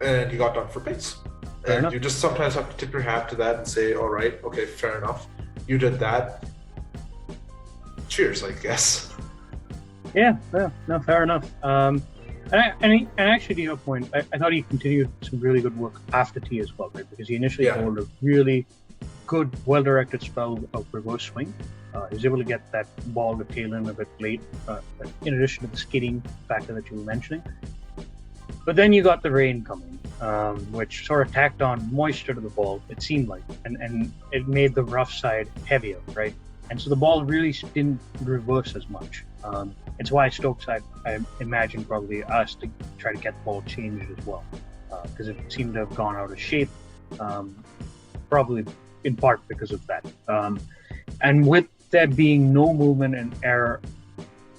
and you got done for pace. And you just sometimes have to tip your hat to that and say, all right, okay, fair enough. You did that. Cheers, I guess. Yeah, no, fair enough. And actually, to your point, I thought he continued some really good work after tea as well, right? Because he initially bowled a really good, well-directed spell of reverse swing. He was able to get that ball to tail in a bit late, in addition to the skidding factor that you were mentioning. But then you got the rain coming, which sort of tacked on moisture to the ball, it seemed like, and it made the rough side heavier, right? And so the ball really didn't reverse as much. It's why Stokes, I imagine, probably asked to try to get the ball changed as well, because it seemed to have gone out of shape, probably in part because of that. And with there being no movement and error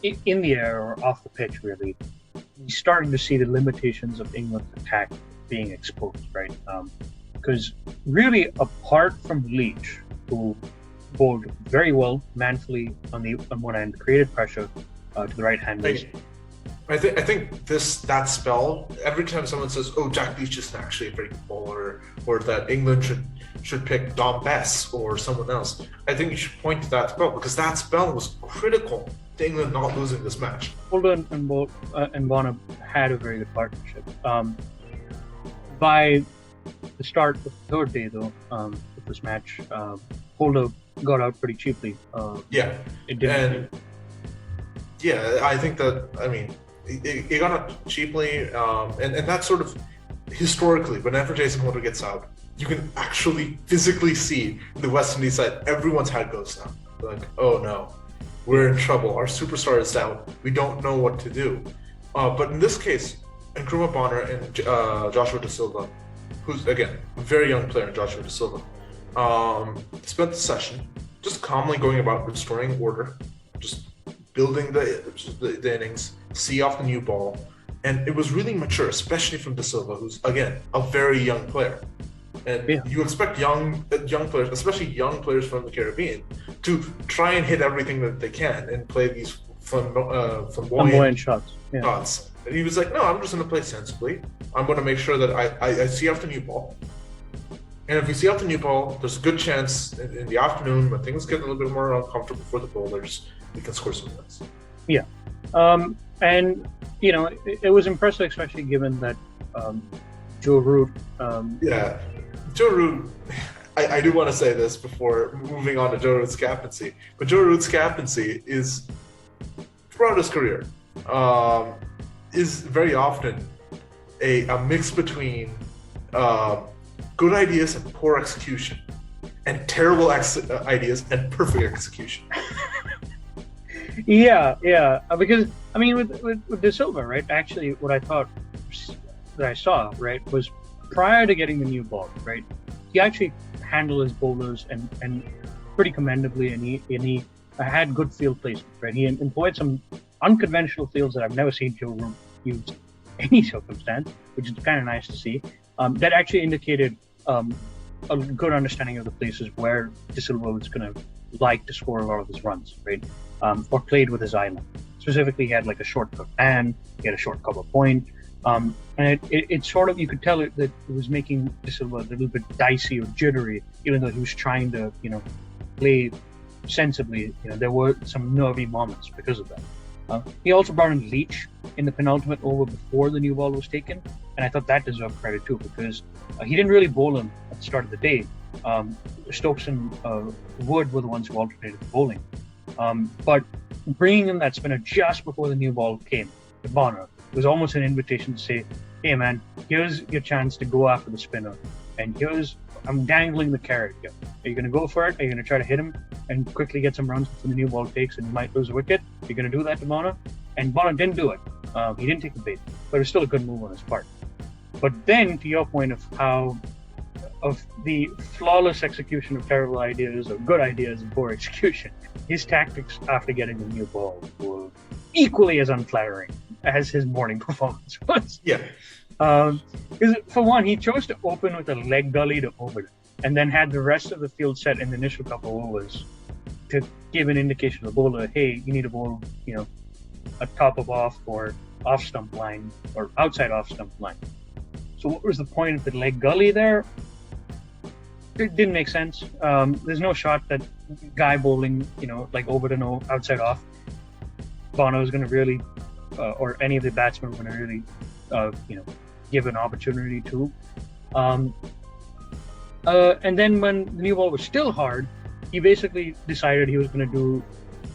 in the air or off the pitch, really, we started to see the limitations of England's attack being exposed, right? Because really, apart from Leach, who bowled very well, manfully on one end, created pressure to the right-handers. I think that spell, every time someone says, "Oh, Jack Leach isn't actually a very good bowler," or that England should pick Dom Bess or someone else, I think you should point to that spell, because that spell was critical to England not losing this match. Holder and Bonner had a very good partnership. By the start of the third day, though, of this match, Holder got out pretty cheaply. It didn't. I think that, he got out cheaply, and that's sort of historically, whenever Jason Holder gets out, you can actually physically see the West Indies side, everyone's head goes down. They're like, oh no, we're in trouble. Our superstar is out. We don't know what to do. But in this case, Nkrumah Bonner and Joshua Da Silva, who's, again, a very young player, Joshua Da Silva, spent the session just calmly going about restoring order, just building the innings, see off the new ball. And it was really mature, especially from Da Silva, who's, again, a very young player. And you expect young players, especially young players from the Caribbean, to try and hit everything that they can and play these flamboyant shots. And he was like, no, I'm just going to play sensibly. I'm going to make sure that I see off the new ball. And if we see off the new ball, there's a good chance in the afternoon, when things get a little bit more uncomfortable for the bowlers, we can score some runs. Yeah. And, it was impressive, especially given that Joe Root... Joe Root, I do want to say this before moving on to Joe Root's captaincy, but Joe Root's captaincy is throughout his career. is very often a mix between good ideas and poor execution, and terrible ideas and perfect execution. Yeah, because I mean, with De Silva, right? Actually, what I thought that I saw, right, was prior to getting the new ball, right, he actually handled his bowlers and pretty commendably, and he had good field placement, right? He employed some unconventional fields that I've never seen Joe Root use in any circumstance, which is kind of nice to see. That actually indicated a good understanding of the places where De Silva was going to like to score a lot of his runs, right? Or played with his island. Specifically, he had like a short cover and he had a short cover point. And it sort of, you could tell that it was making De Silva a little bit dicey or jittery, even though he was trying to, play sensibly. There were some nervy moments because of that. He also brought in Leach in the penultimate over before the new ball was taken, and I thought that deserved credit too, because he didn't really bowl him at the start of the day. Stokes and Wood were the ones who alternated the bowling. But bringing in that spinner just before the new ball came to Bonner was almost an invitation to say, hey man, here's your chance to go after the spinner, and I'm dangling the carrot here. Are you going to go for it? Are you going to try to hit him and quickly get some runs before the new ball takes and you might lose a wicket? Are you going to do that to Bonner? And Bonner didn't do it. He didn't take the bait, but it was still a good move on his part. But then, to your point of the flawless execution of terrible ideas or good ideas and poor execution, his tactics after getting the new ball were equally as unflattering as his morning performance was. Yeah. Because for one, he chose to open with a leg gully to Overton, and then had the rest of the field set in the initial couple overs to give an indication to the bowler, hey, you need to bowl, a top of off or off stump line or outside off stump line. So what was the point of the leg gully there? It didn't make sense. There's no shot that guy bowling, like Overton outside off, Bono is going to really, or any of the batsmen are going to really, give an opportunity to. And then when the new ball was still hard, he basically decided he was going to do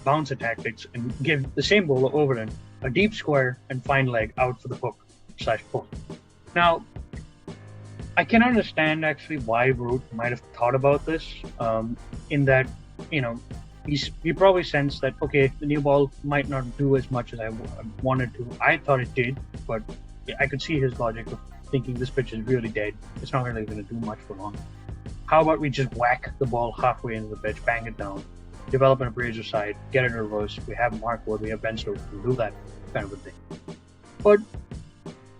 bouncer tactics and give the same bowler Overton a deep square and fine leg out for the hook / pull. Now, I can understand actually why Root might have thought about this, in that, he probably sensed that, okay, the new ball might not do as much as I wanted to. I thought it did, but I could see his logic of thinking this pitch is really dead. It's not really going to do much for long. How about we just whack the ball halfway into the pitch, bang it down, develop an appraiser side, get it reversed. We have Mark Wood, we have Bairstow to do that kind of a thing.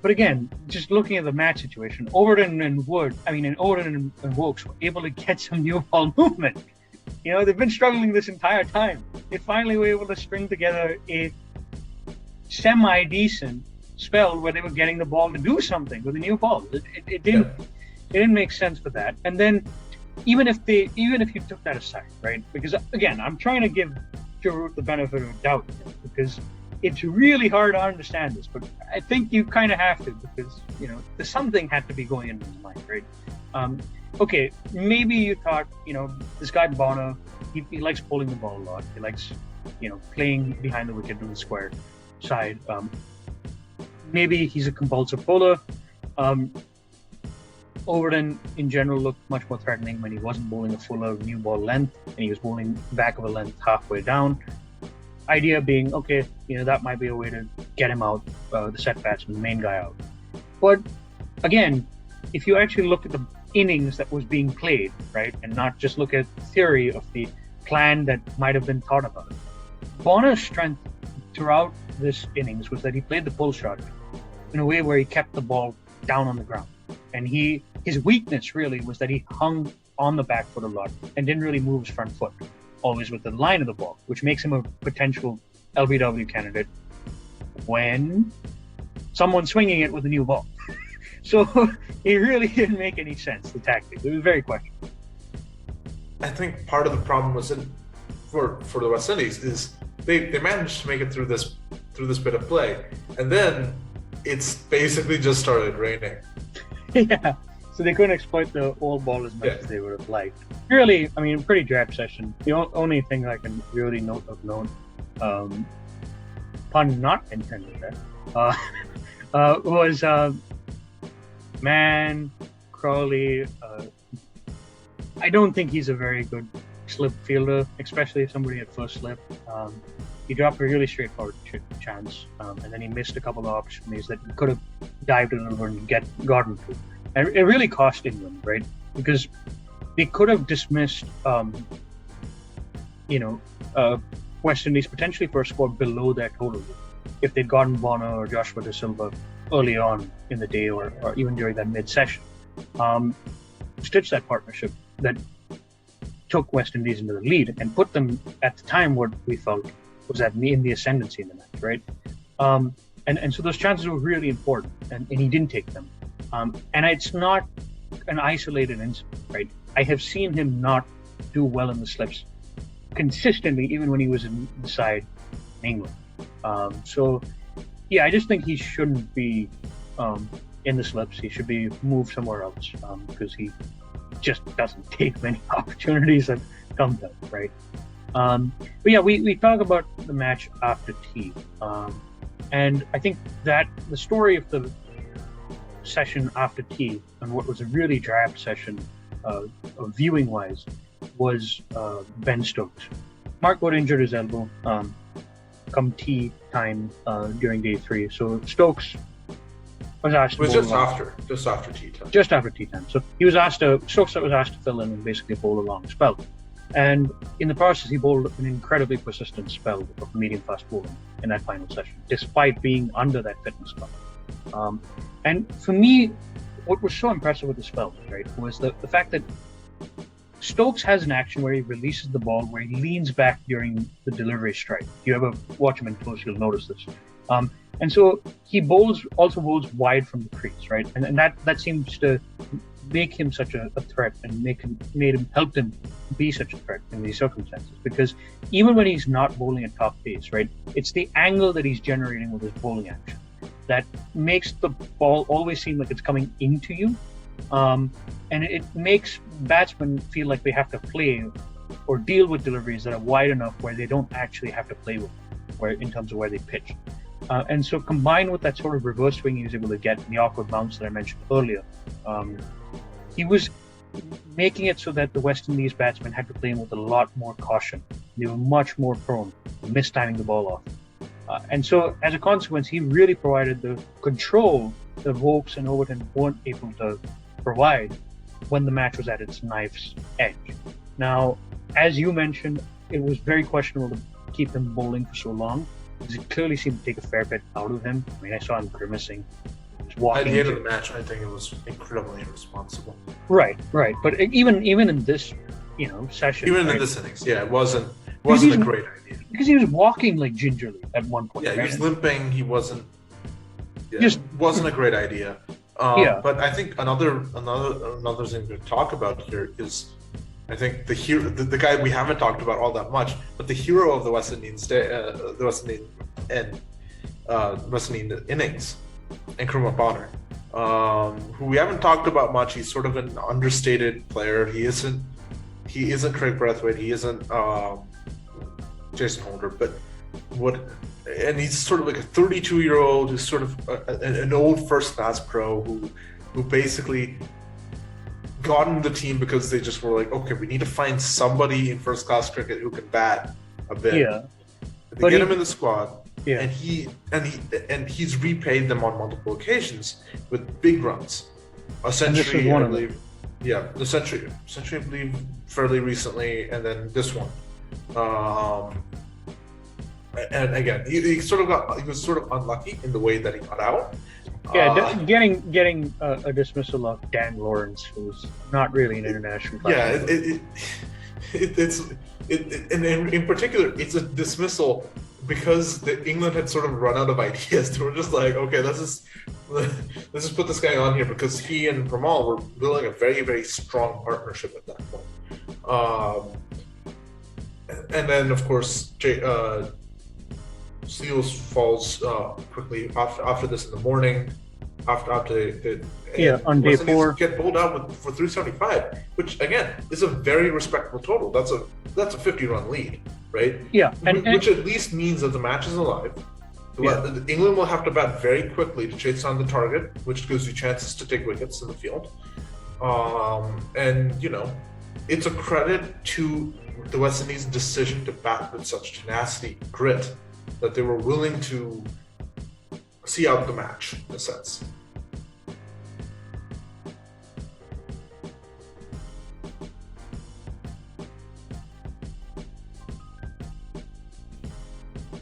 But again, just looking at the match situation, Overton and Woakes were able to get some new ball movement. They've been struggling this entire time. They finally were able to string together a semi-decent spell where they were getting the ball to do something with a new ball. It didn't make sense for that. And then even if you took that aside, right? Because again, I'm trying to give Joe Root the benefit of the doubt because it's really hard to understand this, but I think you kind of have to, because something had to be going in his mind, right? Okay, maybe you thought, this guy Bonner, he likes pulling the ball a lot. He likes, playing behind the wicket on the square side. Maybe he's a compulsive bowler. Overton, in general, looked much more threatening when he wasn't bowling a fuller new ball length, and he was bowling back of a length halfway down. Idea being, okay, that might be a way to get him out, the set batsman, the main guy out. But again, if you actually look at the innings that was being played, right, and not just look at theory of the plan that might have been thought about, Bonner's strength throughout this innings was that he played the pull shot in a way where he kept the ball down on the ground. And his weakness really was that he hung on the back foot a lot and didn't really move his front foot, always with the line of the ball, which makes him a potential LBW candidate when someone's swinging it with a new ball. So it really didn't make any sense, the tactic. It was very questionable. I think part of the problem was for the West Indies is they managed to make it through this bit of play, and then it's basically just started raining. Yeah, so they couldn't exploit the old ball as much as they would have liked. Really, pretty drab session. The only thing I can really note, pun not intended there, was Mann, Crawley. I don't think he's a very good slip fielder, especially if somebody at first slip. He dropped a really straightforward chance, and then he missed a couple of opportunities that he could have dived in over and gotten to. And it really cost England, right? Because they could have dismissed, West Indies potentially for a score below their total if they'd gotten Bonner or Joshua De Silva early on in the day or even during that mid-session. Stitch that partnership that took West Indies into the lead and put them at the time what we felt was in the ascendancy in the match, right? And so those chances were really important, and he didn't take them. And it's not an isolated incident, right? I have seen him not do well in the slips consistently, even when he was in the side in England. I just think he shouldn't be in the slips. He should be moved somewhere else because he just doesn't take many opportunities that come to him, right? We talk about the match after tea, and I think that the story of the session after tea and what was a really drab session viewing wise was Ben Stokes. Mark got injured his elbow come tea time during day 3, so Stokes was asked to just after tea time. Just after tea time. So Stokes was asked to fill in and basically bowl a long spell. And in the process, he bowled an incredibly persistent spell of medium-fast bowling in that final session, despite being under that fitness level. And for me, what was so impressive with the spell, right, was the fact that Stokes has an action where he releases the ball, where he leans back during the delivery strike. If you ever watch him in close, you'll notice this. And so he also bowls wide from the crease, right? And that seems to make him such a threat and helped him be such a threat in these circumstances, because even when he's not bowling at top pace, right, it's the angle that he's generating with his bowling action that makes the ball always seem like it's coming into you, and it makes batsmen feel like they have to play or deal with deliveries that are wide enough where they don't actually have to play with them, in terms of where they pitch. And so combined with that sort of reverse swing he was able to get in the awkward bounce that I mentioned earlier, he was making it so that the West Indies batsmen had to play him with a lot more caution. They were much more prone to mistiming the ball off. And so as a consequence, he really provided the control that Woakes and Overton weren't able to provide when the match was at its knife's edge. Now, as you mentioned, it was very questionable to keep him bowling for so long, because it clearly seemed to take a fair bit out of him. I mean, I saw him grimacing. At the end of the match, I think it was incredibly irresponsible. Right. But even in this, session, even in this innings, it wasn't a great idea. Because he was walking like gingerly at one point. Yeah, he was limping. He wasn't. Wasn't a great idea. But I think another thing to talk about here is, I think the hero, the guy we haven't talked about all that much, but the hero of the West Indies, West Indian innings, Nkrumah Bonner, who we haven't talked about much. He's sort of an understated player. He isn't Kraigg Braithwaite. He isn't Jason Holder, and he's sort of like a 32-year-old who's sort of an old first-class pro who basically got into the team because they just were like, okay, we need to find somebody in first-class cricket who can bat a bit. Yeah. They get him in the squad. Yeah. And he's repaid them on multiple occasions with big runs. A century, I believe. Yeah, the century, I believe, fairly recently, and then this one. And again, he was sort of unlucky in the way that he got out. Yeah, getting a dismissal of Dan Lawrence, who's not really an international player. And in particular, it's a dismissal because England had sort of run out of ideas. They were just like, okay, let's just put this guy on here, because he and permaul were building a very, very strong partnership at that point. And then, of course, Seals falls quickly after this in the morning. After they on day 4 get bowled out for 375, which again is a very respectable total. That's a 50-run lead, right? Yeah, which at least means that the match is alive. England will have to bat very quickly to chase on the target, which gives you chances to take wickets in the field. And, it's a credit to the West Indies' decision to bat with such tenacity, grit, that they were willing to see out the match, in a sense.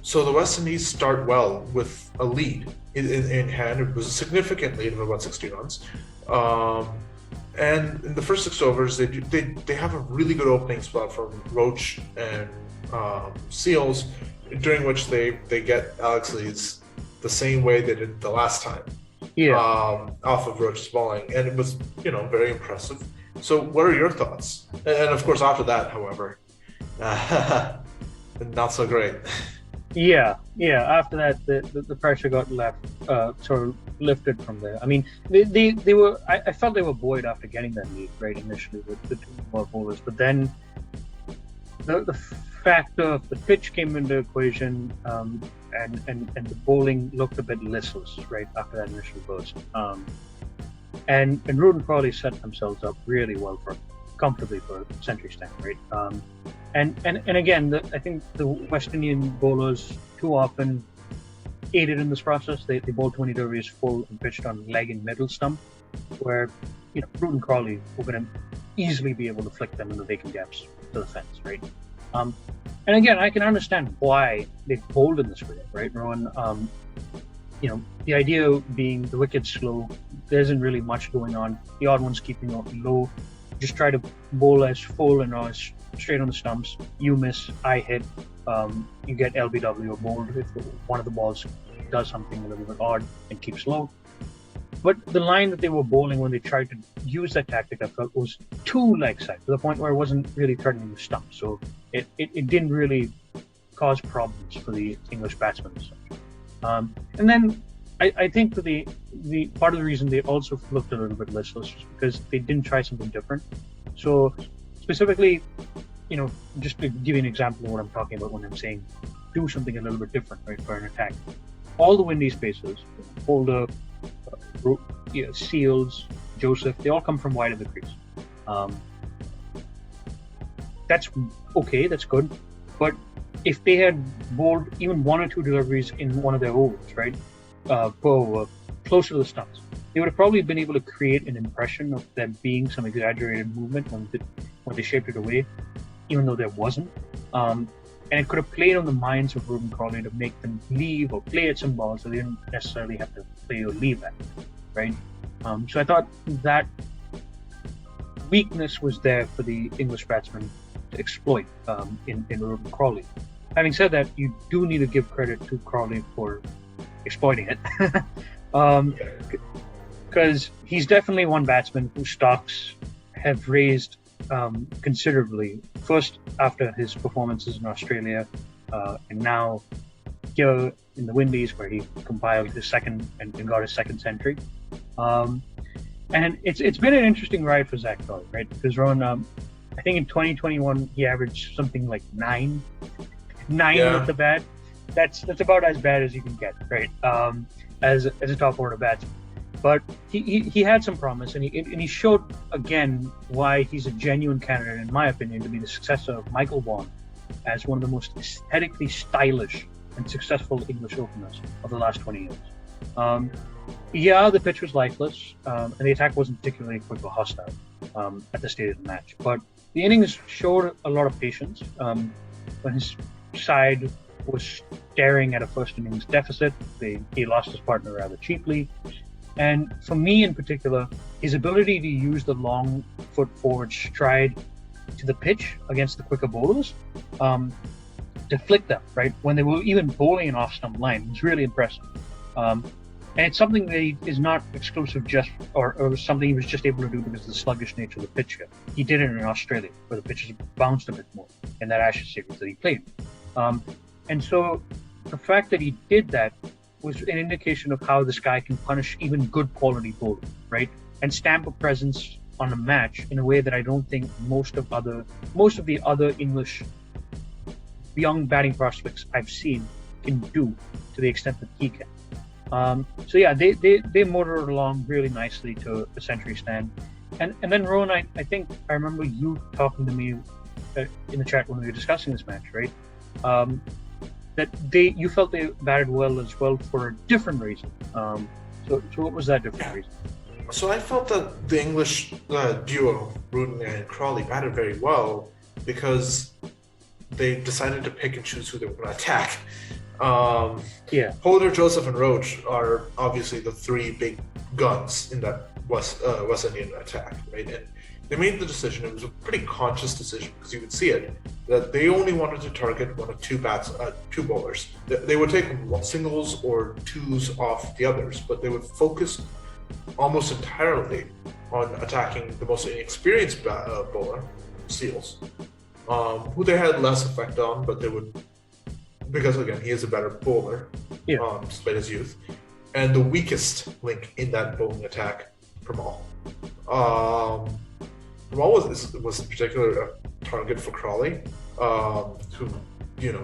So the West Indies start well with a lead in hand. It was a significant lead of about 60 runs. And in the first 6 overs, they have a really good opening spot from Roach and Seals, during which they get Alex Lees the same way they did the last time, off of Roach's bowling, and it was very impressive. So what are your thoughts? And of course, after that, however, not so great. Yeah. After that, the pressure got sort of lifted from there. I mean, they were. I felt they were buoyed after getting that lead right initially with the 2 more bowlers, but then the factor of the pitch came into equation, and the bowling looked a bit listless right after that initial burst. And Root and Crawley set themselves up really well comfortably for a century stand, right? And again, I think the West Indian bowlers too often aided in this process. They bowled 20 deliveries full and pitched on leg and middle stump, where Root and Crawley were going to easily be able to flick them in the vacant gaps to the fence, right? And again, I can understand why they bowled in this way, right, Rowan? The idea being the wicket's slow, there isn't really much going on. The odd one's keeping up low. Just try to bowl as full and as straight on the stumps. You miss, I hit. You get LBW or bowled if one of the balls does something a little bit odd and keeps low. But the line that they were bowling when they tried to use that tactic, I felt, was too leg side, to the point where it wasn't really threatening the stump. So it didn't really cause problems for the English batsmen. And then I think that the part of the reason they also looked a little bit listless was because they didn't try something different. So specifically, just to give you an example of what I'm talking about when I'm saying do something a little bit different, right, for an attack. All the windy spaces, Holder, Seals, Joseph, they all come from wide of the crease. That's okay, that's good. But if they had bowled even 1 or 2 deliveries in one of their overs, right, per over, closer to the stumps, they would have probably been able to create an impression of there being some exaggerated movement when they shaped it away, even though there wasn't. And it could have played on the minds of Root and Crawley to make them leave or play at some balls, so they didn't necessarily have to play or leave at, right? So I thought that weakness was there for the English batsmen to exploit in Root and Crawley. Having said that, you do need to give credit to Crawley for exploiting it, because he's definitely one batsman whose stocks have raised considerably. First after his performances in Australia, and now here in the Windies, where he compiled his second and got his second century. And it's been an interesting ride for Zach Doyle, right? Because Rowan, I think in 2021 he averaged something like 9 with the bat. That's about as bad as you can get, right? As a top order batsman. But he had some promise, and he showed again why he's a genuine candidate, in my opinion, to be the successor of Michael Vaughan as one of the most aesthetically stylish and successful English openers of the last 20 years. The pitch was lifeless, and the attack wasn't particularly quick or hostile at the stage of the match. But the innings showed a lot of patience when his side was staring at a first innings deficit. He lost his partner rather cheaply. And for me in particular, his ability to use the long foot forward stride to the pitch against the quicker bowlers, to flick them, right, when they were even bowling an off-stump line, was really impressive. And it's something that is not exclusive or something he was just able to do because of the sluggish nature of the pitch here. He did it in Australia, where the pitches bounced a bit more in that Ashes series that he played. And so the fact that he did that was an indication of how this guy can punish even good quality bowling, right? And stamp a presence on a match in a way that I don't think most of the other English young batting prospects I've seen can do to the extent that he can. So yeah, they motored along really nicely to a century stand. And then Rowan, I think I remember you talking to me in the chat when we were discussing this match, right? That you felt they batted well as well for a different reason. So what was that different reason? So I felt that the English duo, Rutten and Crawley, batted very well because they decided to pick and choose who they were going to attack. Holder, Joseph, and Roach are obviously the three big guns in that West Indian attack, right? And they made the decision. It was a pretty conscious decision because you could see it that they only wanted to target one of two bowlers. They would take singles or twos off the others, but they would focus almost entirely on attacking the most inexperienced bowler, Seals, who they had less effect on, but they would, because again, he is a better bowler, despite his youth, and the weakest link in that bowling attack, permaul. Permaul was in particular a target for Crawley, who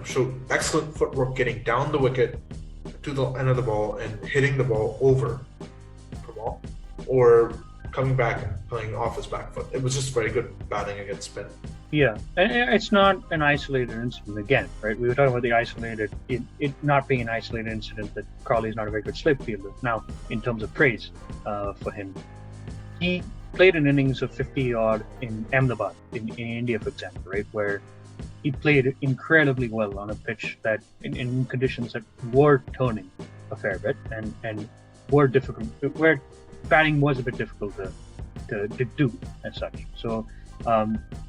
showed excellent footwork getting down the wicket to the end of the ball and hitting the ball over Permaul, or coming back and playing off his back foot. It was just very good batting against spin. Yeah, and it's not an isolated incident again, right? We were talking about it not being an isolated incident that Crawley's not a very good slip fielder. Now, in terms of praise for him, he played an innings of 50 odd in Ahmedabad in India, for example, right, where he played incredibly well on a pitch that in conditions that were turning a fair bit and were difficult, where batting was a bit difficult to do as such. So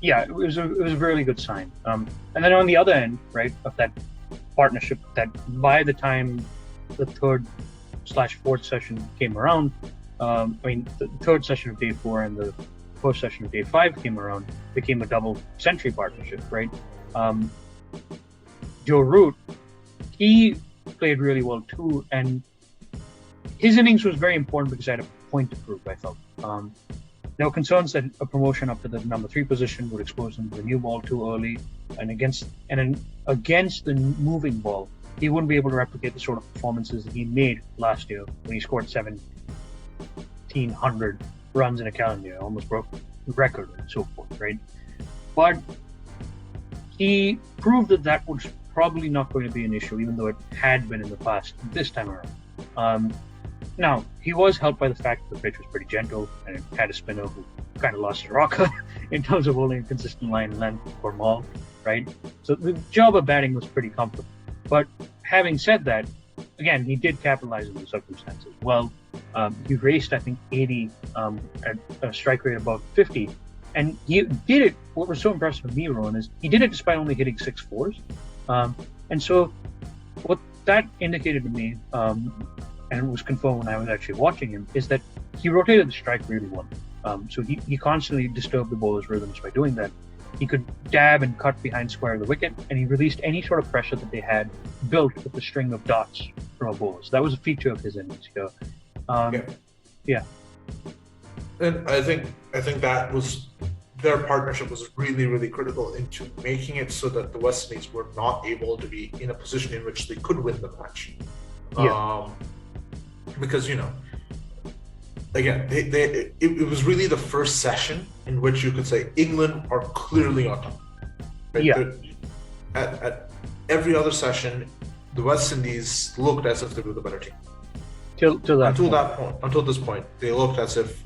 it was a really good sign. And then on the other end, right, of that partnership, that by the time the third/fourth session came around, the third session of day 4 and the fourth session of day 5 came around, became a double century partnership, right? Joe Root, he played really well too, and his innings was very important because I had a point to prove, I felt. There were concerns that a promotion up to the number 3 position would expose him to the new ball too early, and against the moving ball, he wouldn't be able to replicate the sort of performances that he made last year when he scored 1,700 runs in a calendar year, almost broke the record and so forth, right? But he proved that was probably not going to be an issue, even though it had been in the past this time around. Now, he was helped by the fact that the pitch was pretty gentle and it had a spinner who kind of lost his rocker in terms of holding a consistent line and length for Maul, right? So the job of batting was pretty comfortable. But having said that, again, he did capitalize on the circumstances. Well, he raced, I think, 80 at a strike rate above 50. And he did it, what was so impressive to me, Rowan, is he did it despite only hitting 6 fours. And so what that indicated to me, and it was confirmed when I was actually watching him, is that he rotated the strike really well. So he constantly disturbed the bowler's rhythms by doing that. He could dab and cut behind square of the wicket, and he released any sort of pressure that they had built with the string of dots from a bowler. So that was a feature of his innings here. Yeah. And I think that was their partnership was really, really critical into making it so that the West Indies were not able to be in a position in which they could win the match. Because, again, it was really the first session in which you could say England are clearly on top. Right? Yeah. At every other session, the West Indies looked as if they were the better team. Until this point, they looked as if,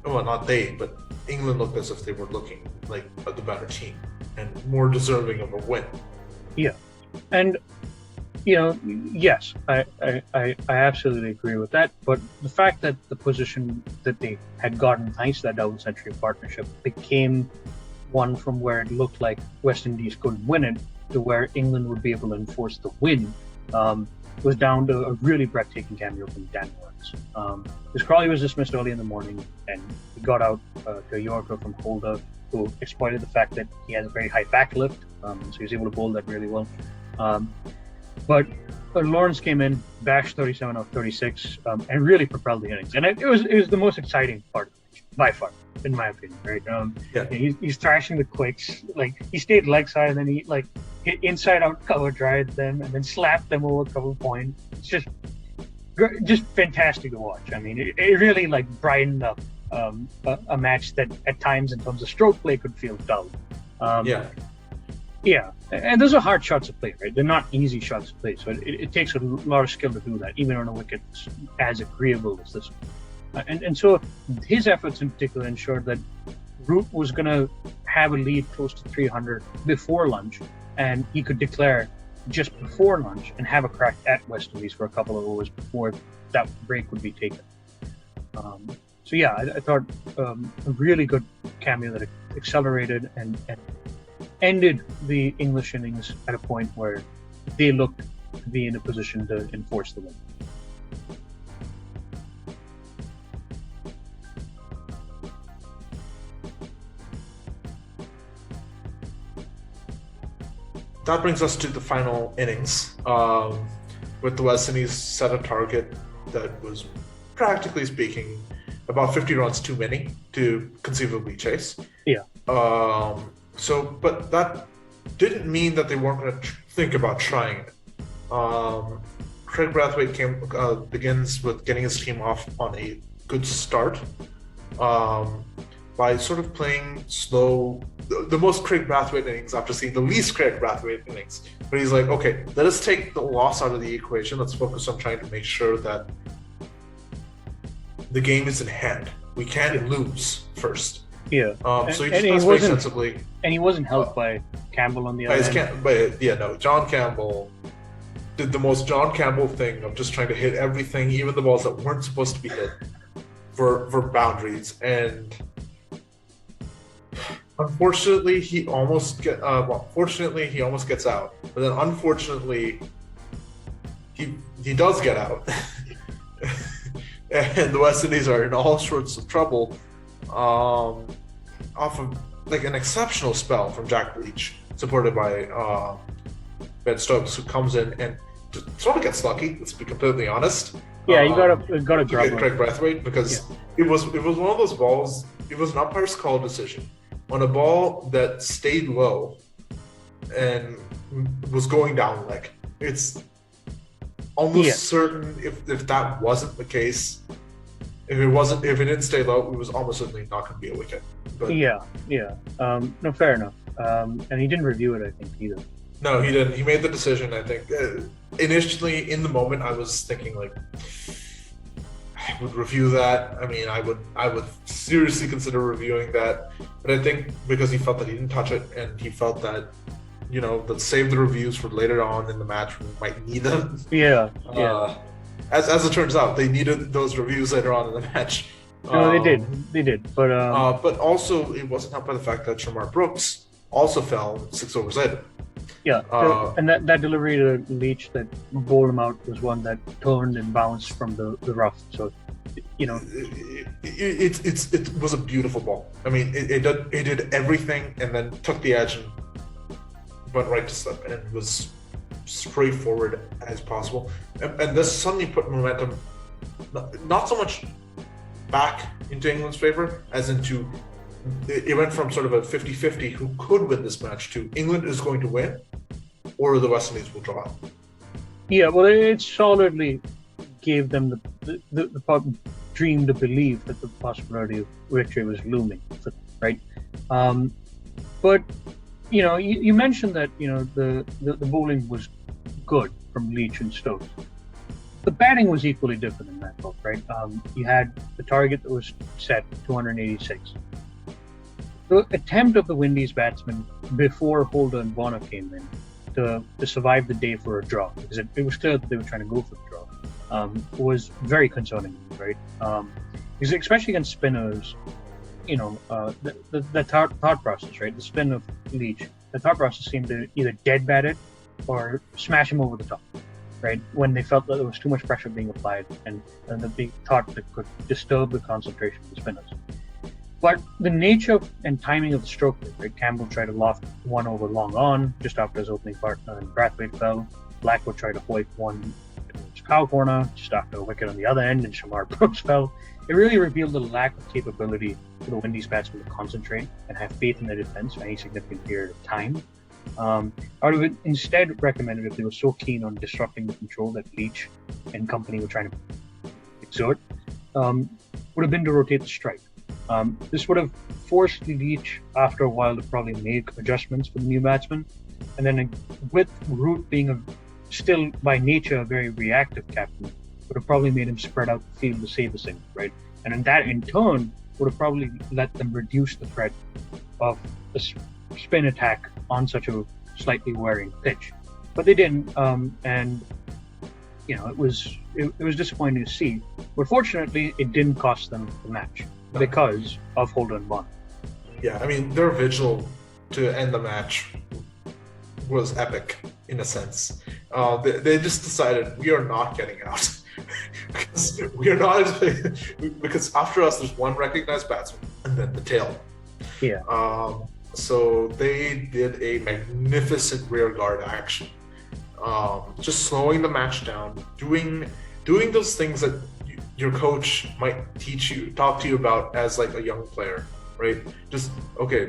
well, not they, but England looked as if they were looking like the better team and more deserving of a win. Yeah, and yes, I absolutely agree with that. But the fact that the position that they had gotten thanks to that double century partnership became one from where it looked like West Indies couldn't win it to where England would be able to enforce the win was down to a really breathtaking cameo from Dan Works. Because Crawley was dismissed early in the morning and he got out to a Yorker from Holder, who exploited the fact that he has a very high back lift, so he was able to bowl that really well. But Lawrence came in, bashed 37 off 36, and really propelled the innings. And it was the most exciting part of the match, by far, in my opinion. Right? He's thrashing the quicks. Like, he stayed leg side, and then hit inside out cover drive them and then slap them over a couple points. It's just fantastic to watch. I mean, it really like brightened up a match that at times in terms of stroke play could feel dull. Yeah, and those are hard shots to play, right? They're not easy shots to play, so it takes a lot of skill to do that, even on a wicket as agreeable as this one. And so his efforts in particular ensured that Root was going to have a lead close to 300 before lunch, and he could declare just before lunch and have a crack at West Indies for a couple of overs before that break would be taken. So yeah, I thought a really good cameo that accelerated and ended the English innings at a point where they looked to be in a position to enforce the win. That brings us to the final innings, with the West Indies set a target that was, practically speaking, about 50 runs too many to conceivably chase. Yeah. But that didn't mean that they weren't going to think about trying it. Kraigg Braithwaite begins with getting his team off on a good start by sort of playing slow, the most Kraigg Braithwaite innings after seeing the least Kraigg Braithwaite innings. But he's like, okay, let us take the loss out of the equation. Let's focus on trying to make sure that the game is in hand. We can't lose first. Yeah. So he just plays very sensibly. And he wasn't helped by Campbell on the other end. John Campbell did the most John Campbell thing of just trying to hit everything, even the balls that weren't supposed to be hit, for boundaries. And unfortunately, he almost fortunately, he almost gets out. But then unfortunately, he does get out. And the West Indies are in all sorts of trouble off of like an exceptional spell from Jack Leach, supported by Ben Stokes, who comes in and sort of gets lucky. Let's be completely honest. Yeah, you got to grab Kraigg Braithwaite because it was one of those balls. It was an umpire's call decision on a ball that stayed low and was going down leg. It's almost certain if that wasn't the case, if it didn't stay low, it was almost certainly not going to be a wicket. But no, fair enough. And he didn't review it, I think, either. No, he didn't. He made the decision, I think. Initially, in the moment, I was thinking like, I would review that. I mean, I would seriously consider reviewing that. But I think because he felt that he didn't touch it, and he felt that, let's save the reviews for later on in the match when we might need them. Yeah. As it turns out, they needed those reviews later on in the match. No, they did. But also, it wasn't helped by the fact that Shamar Brooks also fell 6 overs later. Yeah, and that delivery to Leach that bowled him out was one that turned and bounced from the rough. So, it was a beautiful ball. I mean, it did everything and then took the edge and went right to slip, and it was straightforward as possible. And this suddenly put momentum, not so much back into England's favor as into. It went from sort of a 50-50 who could win this match to England is going to win or the West Indies will draw. Yeah, well, it solidly gave them the dream to believe that the possibility of victory was looming, right? But, you mentioned that, the bowling was good from Leach and Stokes. The batting was equally different in that book, right? You had the target that was set 286. The attempt of the Windies batsmen before Holder and Bonner came in to survive the day for a draw, because it was clear that they were trying to go for the draw, was very concerning, right? Because especially against spinners, the thought process, right? The spin of Leach, the thought process seemed to either dead bat it or smash him over the top, right? When they felt that there was too much pressure being applied and that they thought that could disturb the concentration of the spinners. But the nature and timing of the stroke, right? Campbell tried to loft one over long on just after his opening partner, and Braithwaite fell. Blackwood tried to hoik one towards cow corner just after a wicket on the other end, and Shamar Brooks fell. It really revealed the lack of capability for the Windies batsmen to concentrate and have faith in their defense for any significant period of time. I would have instead recommended, if they were so keen on disrupting the control that Leach and company were trying to exert, would have been to rotate the strike. This would have forced Leach after a while to probably make adjustments for the new batsman, and then with Root being still by nature a very reactive captain, would have probably made him spread out the field to save the single, right? And then that in turn would have probably let them reduce the threat of a spin attack on such a slightly wearing pitch. But they didn't, and it was disappointing to see. But fortunately, it didn't cost them the match because of hold on one. Yeah, I mean, their vigil to end the match was epic in a sense. They just decided we are not getting out. because after us there's one recognized batsman and then the tail. Yeah. So they did a magnificent rear guard action, just slowing the match down, doing those things that your coach might talk to you about as like a young player, right? Just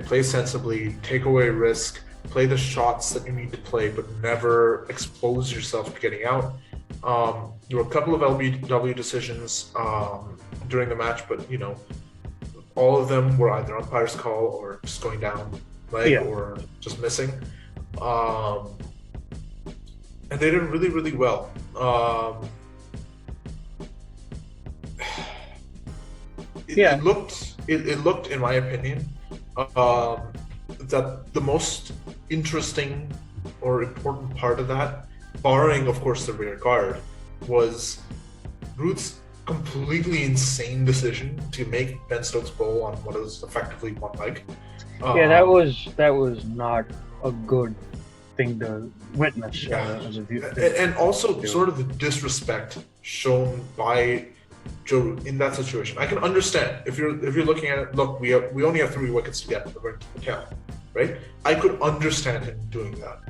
play sensibly, take away risk, play the shots that you need to play, but never expose yourself to getting out. There were a couple of Lbw decisions during the match, but all of them were either umpire's call or just going down leg or just missing. And they did really, really well. It looked, in my opinion, that the most interesting or important part of that, barring of course the rear guard, was Root's completely insane decision to make Ben Stokes bowl on what is effectively one leg. That was not a good thing to witness as a viewer. And also sort of the disrespect shown by Joe Root in that situation. I can understand if you're looking at it. Look, we only have 3 wickets to get to the tail, right? I could understand him doing that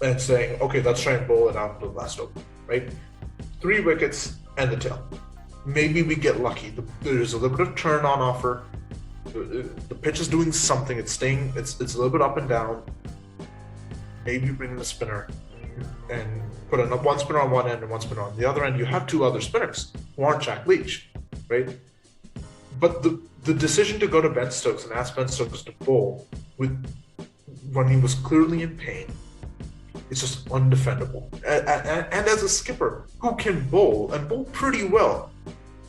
and saying, okay, let's try and bowl it out to the last over, right? 3 wickets and the tail. Maybe we get lucky. There's a little bit of turn on offer. The pitch is doing something. It's staying. It's a little bit up and down. Maybe bring in a spinner and put one spinner on one end and one spinner on the other end. You have 2 other spinners who aren't Jack Leach, right? But the decision to go to Ben Stokes and ask Ben Stokes to bowl when he was clearly in pain, it's just undefendable. And as a skipper who can bowl and bowl pretty well.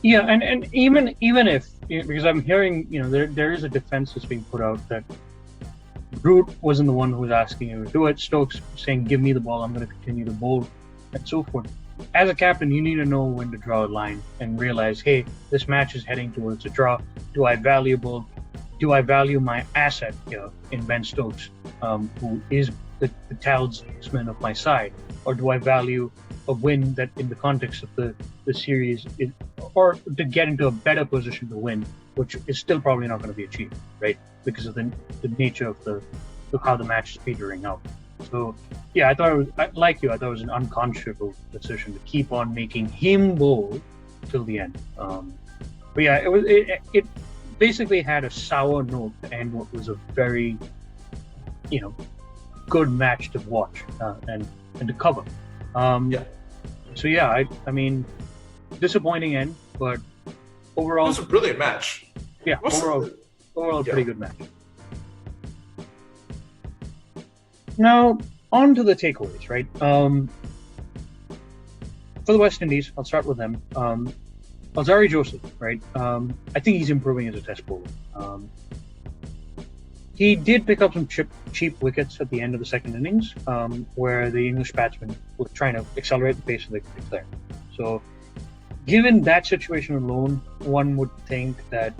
Yeah, and even if, because I'm hearing, there is a defense that's being put out that Root wasn't the one who was asking him to do it. Stokes saying, give me the ball, I'm going to continue to bowl, and so forth. As a captain, you need to know when to draw a line and realize, hey, this match is heading towards a draw. Do I value my asset here in Ben Stokes, who is the talisman of my side, or do I value a win that, in the context of the series, or to get into a better position to win, which is still probably not going to be achieved, right? Because of the nature of how the match is petering out. So, yeah, I thought it was an unconscionable decision to keep on making him bowl till the end. But yeah, it basically had a sour note to end what was a very, good match to watch and to cover. So yeah, I mean, disappointing end, but overall, it was a brilliant match. Yeah, overall, a pretty good match. Now, on to the takeaways, right? For the West Indies, I'll start with them. Alzarri Joseph, right? I think he's improving as a test bowler. He did pick up some cheap wickets at the end of the second innings, where the English batsmen were trying to accelerate the pace of the clear. So, given that situation alone, one would think that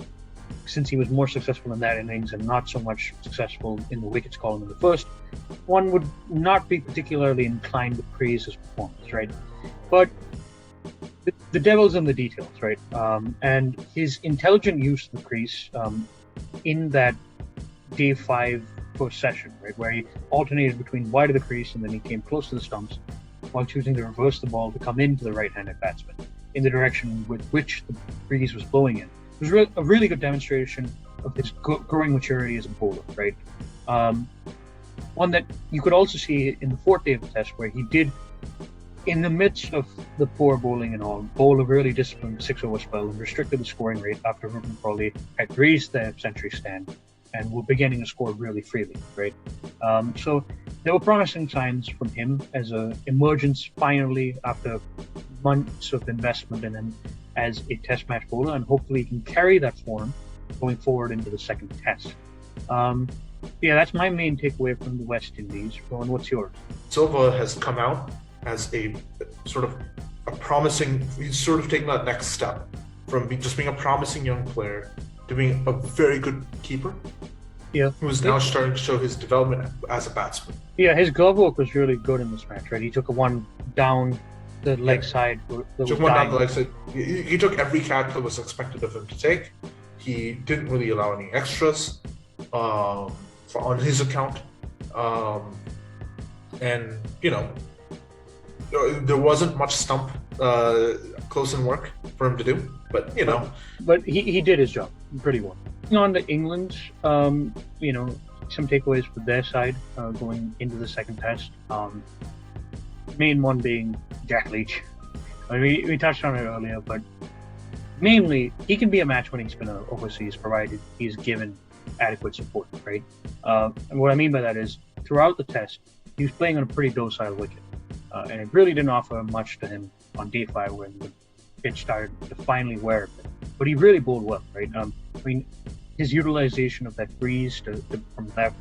since he was more successful in that innings and not so much successful in the wickets column in the first, one would not be particularly inclined to praise his performance, right? But the devil's in the details, right? And his intelligent use of the crease in that day 5 first session, right, where he alternated between wide of the crease and then he came close to the stumps while choosing to reverse the ball to come into the right-handed batsman in the direction with which the breeze was blowing in. It was a really good demonstration of his growing maturity as a bowler, right? one that you could also see in the fourth day of the test, where he did, in the midst of the poor bowling and all, bowl a really disciplined 6-over spell and restricted the scoring rate after Reuben Crawley had raised the century stand and were beginning to score really freely, right? So there were promising signs from him as an emergence finally after months of investment in him as a test match bowler, and hopefully he can carry that form going forward into the second test. Yeah, that's my main takeaway from the West Indies. Rowan, what's yours? Silva has come out as a sort of a promising, he's sort of taking that next step from just being a promising young player to being a very good keeper. Yeah. Who's now starting to show his development as a batsman. Yeah, his glove work was really good in this match, right? He took a one down the leg side. Took one down the leg side. He took every catch that was expected of him to take. He didn't really allow any extras on his account. And, you know, there wasn't much stump close-in work for him to do, but, you know. But he did his job pretty well. On to England, you know, some takeaways for their side going into the second test. Main one being Jack Leach. I mean, we touched on it earlier, but mainly he can be a match-winning spinner overseas provided he's given adequate support, right? And what I mean by that is throughout the test, he was playing on a pretty docile wicket, and it really didn't offer much to him on day 5 when the pitch started to finally wear a bit. But he really bowled well, right? I mean, his utilization of that breeze from left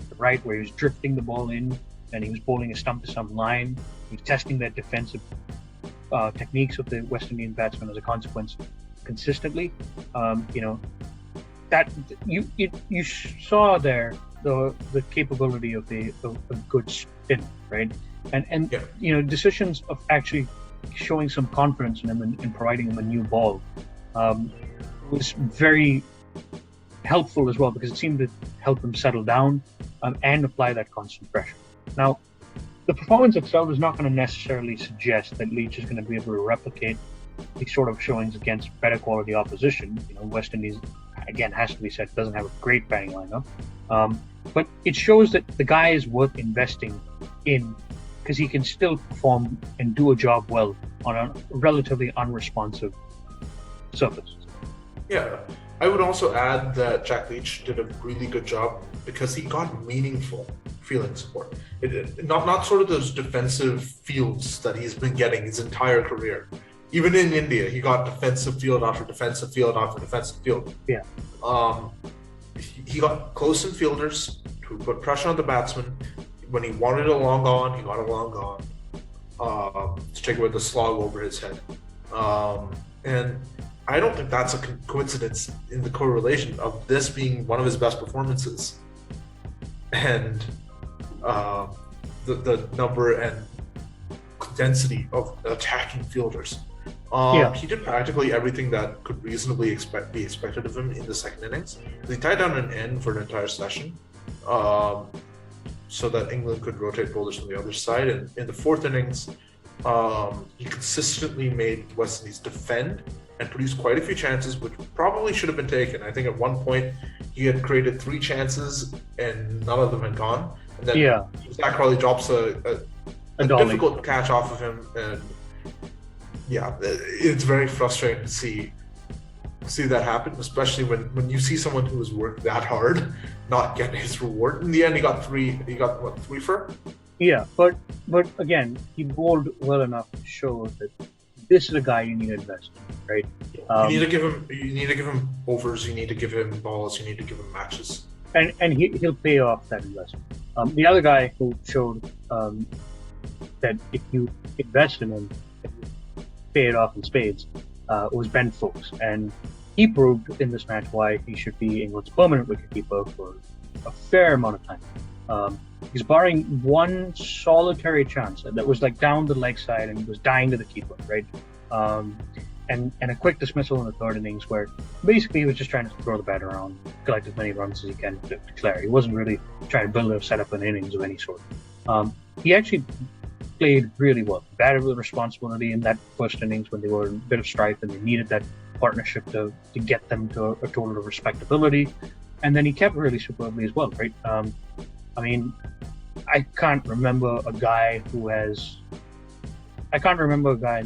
to right, where he was drifting the ball in and he was bowling a stump-to-stump line. He was testing that defensive techniques of the West Indian batsmen as a consequence consistently. You know, that you saw there the capability of a good spin, right? And yeah. You know, decisions of actually showing some confidence in him and providing him a new ball was very helpful as well, because it seemed to help him settle down and apply that constant pressure. Now, the performance itself is not going to necessarily suggest that Leach is going to be able to replicate these sort of showings against better quality opposition. You know, West Indies, again, has to be said, doesn't have a great batting lineup, but it shows that the guy is worth investing in, because he can still perform and do a job well on a relatively unresponsive surface. Yeah, I would also add that Jack Leach did a really good job because he got meaningful fielding support. Not sort of those defensive fields that he's been getting his entire career. Even in India, he got defensive field after defensive field after defensive field. Yeah. He got close-in fielders to put pressure on the batsman. When he wanted a long on, he got a long on to take away the slog over his head. And I don't think that's a coincidence in the correlation of this being one of his best performances and the number and density of attacking fielders. He did practically everything that could reasonably be expected of him in the second innings. He tied down an end for an entire session so that England could rotate bowlers from the other side. And in the fourth innings, he consistently made West Indies defend and produced quite a few chances, which probably should have been taken. I think at one point he had created 3 chances and none of them had gone. And then Zach Crawley drops a difficult catch off of him, and it's very frustrating to see that happen, especially when you see someone who has worked that hard not get his reward. In the end, he got 3 for? Yeah, but again, he bowled well enough to show that this is a guy you need to invest in, right? You need to give him overs, you need to give him balls, you need to give him matches. And he'll pay off that investment. The other guy who showed that if you invest in him, pay it off in spades, was Ben Foakes. And he proved in this match why he should be England's permanent wicketkeeper for a fair amount of time. He's barring one solitary chance that was like down the leg side and was dying to the keeper, right? And a quick dismissal in the third innings where basically he was just trying to throw the bat around, collect as many runs as he can to declare. He wasn't really trying to build or set up an innings of any sort. He actually played really well, batted with responsibility in that first innings when they were in a bit of strife and they needed that partnership to get them to a total of respectability. And then he kept really superbly as well, right? I mean, I can't remember a guy in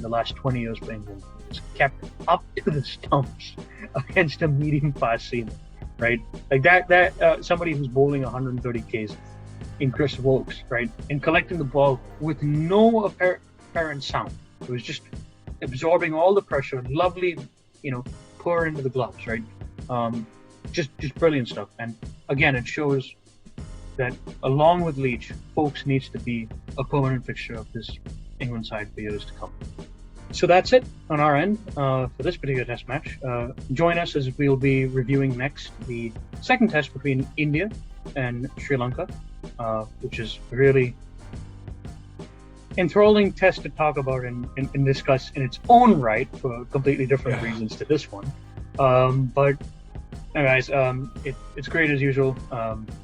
the last 20 years for England who's kept up to the stumps against a medium fast seamer, right? Like that somebody who's bowling 130 Ks in Chris Woakes, right? And collecting the ball with no apparent sound. It was just absorbing all the pressure, lovely, pour into the gloves, right? Just brilliant stuff. And again, it shows that along with Leach, Woakes needs to be a permanent fixture of this England side for years to come. So that's it on our end for this particular test match. Join us as we'll be reviewing next the second test between India and Sri Lanka, which is really enthralling test to talk about and discuss in its own right for completely different reasons to this one. But anyways, it's great as usual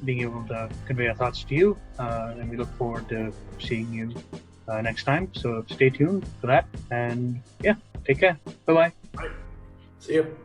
being able to convey our thoughts to you, and we look forward to seeing you next time. So stay tuned for that, and take care. Bye-bye. Bye. See you.